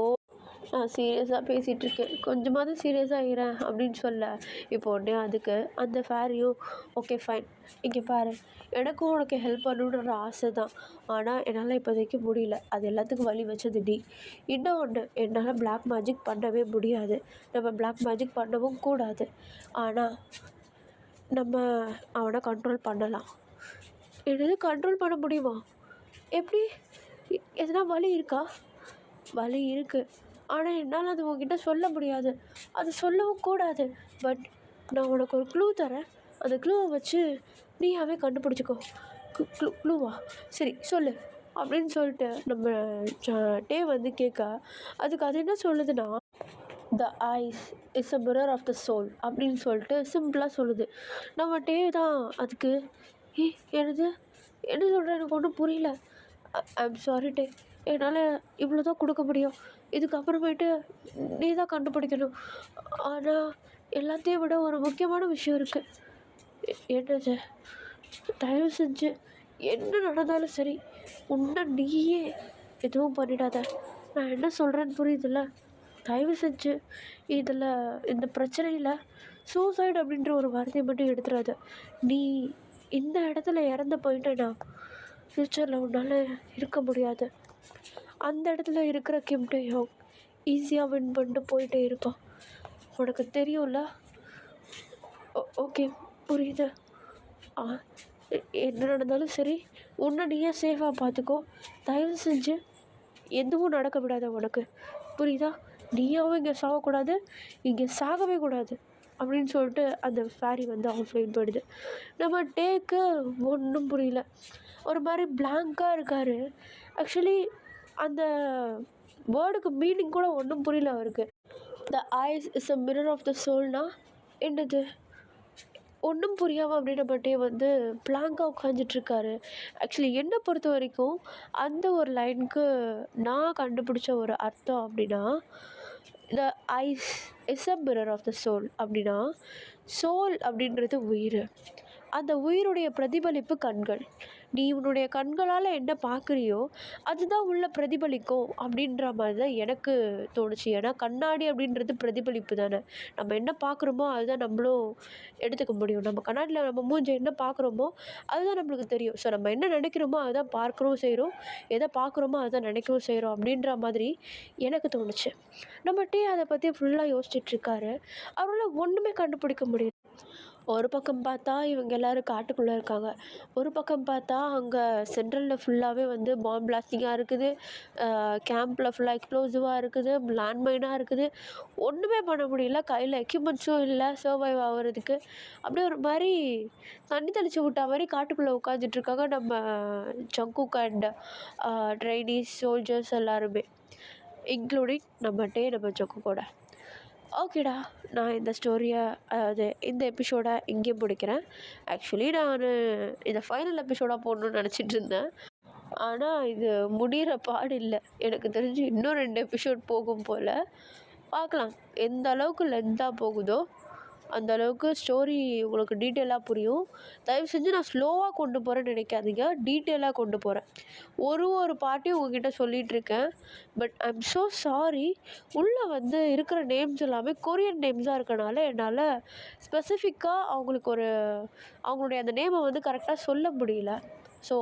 நான் சீரியஸாக பேசிகிட்ருக்கேன், கொஞ்சமாவது சீரியஸாக இருறேன் அப்படின்னு சொல்ல, இப்போ உடனே அதுக்கு அந்த ஃபேரியும் ஓகே ஃபைன், இங்கே பாரு, எனக்கும் உனக்கு ஹெல்ப் பண்ணணுன்ற ஆசை தான், ஆனால் என்னால் இப்போதைக்கு முடியல, அது எல்லாத்துக்கும் வழி வச்சது நீ. இன்னும் ஒன்று, என்னால் பிளாக் மேஜிக் பண்ணவே முடியாது, நம்ம பிளாக் மேஜிக் பண்ணவும் கூடாது, ஆனால் நம்ம அவனை கண்ட்ரோல் பண்ணலாம். என்னது கண்ட்ரோல் பண்ண முடியுமா, எப்படி, எதனா வழி இருக்கா? வழி இருக்குது, ஆனால் என்னால் அது உன்கிட்ட சொல்ல முடியாது, அது சொல்லவும் கூடாது. பட் நான் உனக்கு ஒரு க்ளூ தரேன், அந்த க்ளூவை வச்சு நீயாவே கண்டுபிடிச்சிக்கோ. க்ளூவா, சரி சொல்லு அப்படின்னு சொல்லிட்டு நம்ம டே வந்து கேட்க, அதுக்கு அது என்ன சொல்லுதுன்னா, the eyes is a mirror of the soul அப்படின்னு சொல்லிட்டு சிம்பிளாக சொல்லுது. நம்ம டே தான் அதுக்கு என்னது என்ன சொல்கிறேன், எனக்கு ஒன்றும் புரியல, ஐம் சாரி டே, என்னால் இவ்வளோ தான் கொடுக்க முடியும், இதுக்கப்புறமேட்டு நீ தான் கண்டுபிடிக்கணும். ஆனால் எல்லாத்தையும் விட ஒரு முக்கியமான விஷயம் இருக்குது. என்னது, தயவு செஞ்சு என்ன நடந்தாலும் சரி உன்னை நீயே எதுவும் பண்ணிடாத. நான் என்ன சொல்கிறேன்னு புரியுதுல்ல, தயவு செஞ்சு இதில் இந்த பிரச்சனையில் சூசைட் அப்படின்ற ஒரு வார்த்தையை மட்டும் எடுத்துடாத. நீ இந்த இடத்துல இறந்து போயிட்டேன்னா ஃப்யூச்சரில் உன்னால் இருக்க முடியாது. அந்த இடத்துல இருக்கிற கிம் டேயோங் ஈஸியாக வின் பண்ணிட்டு போயிட்டே இருப்பான், உனக்கு தெரியும்ல. ஓகே புரியுது. என்ன நடந்தாலும் சரி உன்னை நீயே சேஃபாக பார்த்துக்கோ, தயவு செஞ்சு எதுவும் நடக்க விடாத உனக்கு, புரியுதா? நீயாவும் இங்கே சாகக்கூடாது, இங்கே சாகவே கூடாது அப்படின்னு சொல்லிட்டு அந்த ஃபேரி வந்து ஆஃப்லைன் போயிடுது. நம்ம டேக்கு ஒன்றும் புரியல, ஒரு மாதிரி பிளாங்காக இருக்கார். ஆக்சுவலி அந்த வேர்டுக்கு மீனிங் கூட ஒன்றும் புரியல அவருக்கு. The eyes is a mirror of the சோல்னா என்னது, ஒன்றும் புரியாமல் அப்படியே நம்ம டே வந்து பிளாங்காக உட்காந்துட்ருக்காரு. ஆக்சுவலி என்னை பொறுத்த வரைக்கும் அந்த ஒரு லைனுக்கு நான் கண்டுபிடிச்ச ஒரு அர்த்தம் அப்படின்னா, the eyes is a mirror of the soul அப்படின்னா, சோல் அப்படின்றது உயிர், அந்த உயிருடைய பிரதிபலிப்பு கண்கள். நீ உன்னுடைய கண்களால் என்ன பார்க்குறியோ அதுதான் உள்ள பிரதிபலிக்கும் அப்படின்ற மாதிரி தான் எனக்கு தோணுச்சு. ஏன்னா கண்ணாடி அப்படின்றது பிரதிபலிப்பு தானே, நம்ம என்ன பார்க்குறோமோ அதுதான் நம்மளும் எடுத்துக்க முடியும். நம்ம கண்ணாடியில் நம்ம மூஞ்சி என்ன பார்க்குறோமோ அதுதான் நம்மளுக்கு தெரியும். ஸோ நம்ம என்ன நினைக்கிறோமோ அதுதான் பார்க்குறோம் செய்கிறோம், எதை பார்க்குறோமோ அதுதான் நினைக்கவும் செய்கிறோம் அப்படின்ற மாதிரி எனக்கு தோணுச்சு. நம்ம டே அதை பற்றி ஃபுல்லாக யோசிச்சுட்ருக்காரு, அவரால் ஒன்றுமே கண்டுபிடிக்க முடியல. ஒரு பக்கம் பார்த்தா இவங்க எல்லோரும் காட்டுக்குள்ளே இருக்காங்க, ஒரு பக்கம் பார்த்தா அங்கே சென்ட்ரலில் ஃபுல்லாகவே வந்து பாம் பிளாஸ்டிங்காக இருக்குது, கேம்பில் ஃபுல்லாக எக்ஸ்ப்ளோசிவாக இருக்குது, லேண்ட்மைனாக இருக்குது. ஒன்றுமே பண்ண முடியல, கையில் எக்யூப்மெண்ட்ஸும் இல்லை சர்வைவ் ஆகிறதுக்கு. அப்படியே ஒரு மாதிரி தண்ணி தெளித்து விட்டா மாதிரி காட்டுக்குள்ளே உட்காந்துட்ருக்காங்க நம்ம ஜங்குக் அண்ட் ட்ரைனீஸ் சோல்ஜர்ஸ் எல்லாருமே, இன்க்ளூடிங் நம்ம ஜங்குக்கோட. ஓகேடா, நான் இந்த ஸ்டோரியை, அதாவது இந்த எபிசோடை இங்கேயே முடிக்கிறேன். ஆக்சுவலி நான் இதை ஃபைனல் எபிசோடாக போடணுன்னு நினச்சிட்டு இருந்தேன். ஆனால் இது முடிகிற பாடு இல்லை. எனக்கு தெரிஞ்சு இன்னும் 2 எபிசோட் போகும் போல். பார்க்கலாம் எந்த அளவுக்கு லென்த்தாக போகுதோ அந்த அளவுக்கு ஸ்டோரி உங்களுக்கு டீட்டெயிலாக புரியும். தயவு செஞ்சு நான் ஸ்லோவாக கொண்டு போகிறேன்னு நினைக்காதீங்க, டீட்டெயிலாக கொண்டு போகிறேன். ஒரு பார்ட்டியும் உங்ககிட்ட சொல்லிகிட்ருக்கேன். But I am so sorry, உள்ளே வந்து இருக்கிற நேம்ஸ் எல்லாமே கொரியன் நேம்ஸாக இருக்கனால என்னால் ஸ்பெசிஃபிக்காக அவங்களுடைய அந்த நேமை வந்து கரெக்டாக சொல்ல முடியல. ஸோ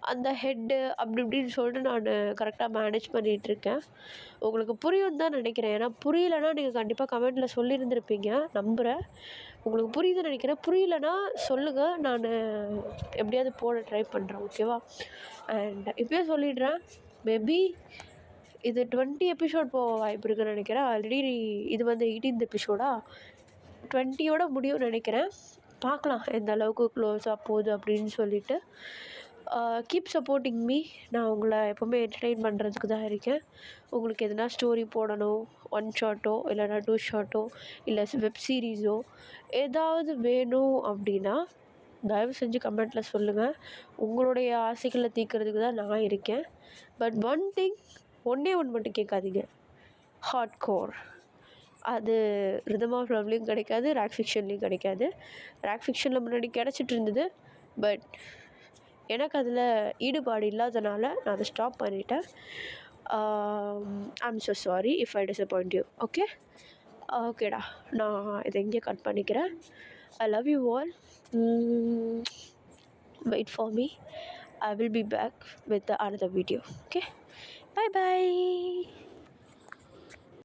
அந்த ஹெட்டு அப்படி இப்படின்னு சொல்லிட்டு நான் கரெக்டாக மேனேஜ் பண்ணிகிட்ருக்கேன். உங்களுக்கு புரியும்னு தான் நினைக்கிறேன். ஏன்னா புரியலைன்னா நீங்கள் கண்டிப்பாக கமெண்ட்டில் சொல்லியிருந்திருப்பீங்க நம்புகிறேன். உங்களுக்கு புரியுதுன்னு நினைக்கிறேன். புரியலைன்னா சொல்லுங்கள், நான் எப்படியாவது போட ட்ரை பண்ணுறேன். ஓகேவா? அண்ட் இப்போயே சொல்லிடுறேன், மேபி இது 20 எபிசோட் போக வாய்ப்பு இருக்குதுன்னு நினைக்கிறேன். ஆல்ரெடி இது வந்து 18th எபிசோடா, 20யோட முடியும்னு நினைக்கிறேன். பார்க்கலாம் எந்த அளவுக்கு க்ளோஸாக போகுது அப்படின்னு சொல்லிட்டு. Keep supporting me. நான் உங்களை எப்போவுமே என்டர்டெயின் பண்ணுறதுக்கு தான் இருக்கேன். உங்களுக்கு எதுனா ஸ்டோரி போடணும், 1 ஷாட்டோ இல்லைனா 2 ஷாட்டோ இல்லை வெப் சீரீஸோ ஏதாவது வேணும் அப்படின்னா தயவு செஞ்சு கமெண்ட்டில் சொல்லுங்கள். உங்களுடைய ஆசைகளை தீர்க்கறதுக்கு தான் நான் இருக்கேன். பட் ஒன்றே மட்டும் கேட்காதீங்க, ஹார்ட் கோர். அது ரிதம் ஆஃப் லவ்லேயும் கிடைக்காது, ரேக் ஃபிக்ஷன்லேயும் கிடைக்காது. ரேக் ஃபிக்ஷனில் முன்னாடி கிடச்சிட்டு இருந்தது, பட் எனக்கு அதில் ஈடுபாடு இல்லாதனால நான் அதை ஸ்டாப் பண்ணிட்டேன். I'm so sorry if I disappoint you. ஓகேடா, நான் இதை இங்கே கட் பண்ணிக்கிறேன். I love you all. Wait for me. I will be back with another video. Okay, bye bye.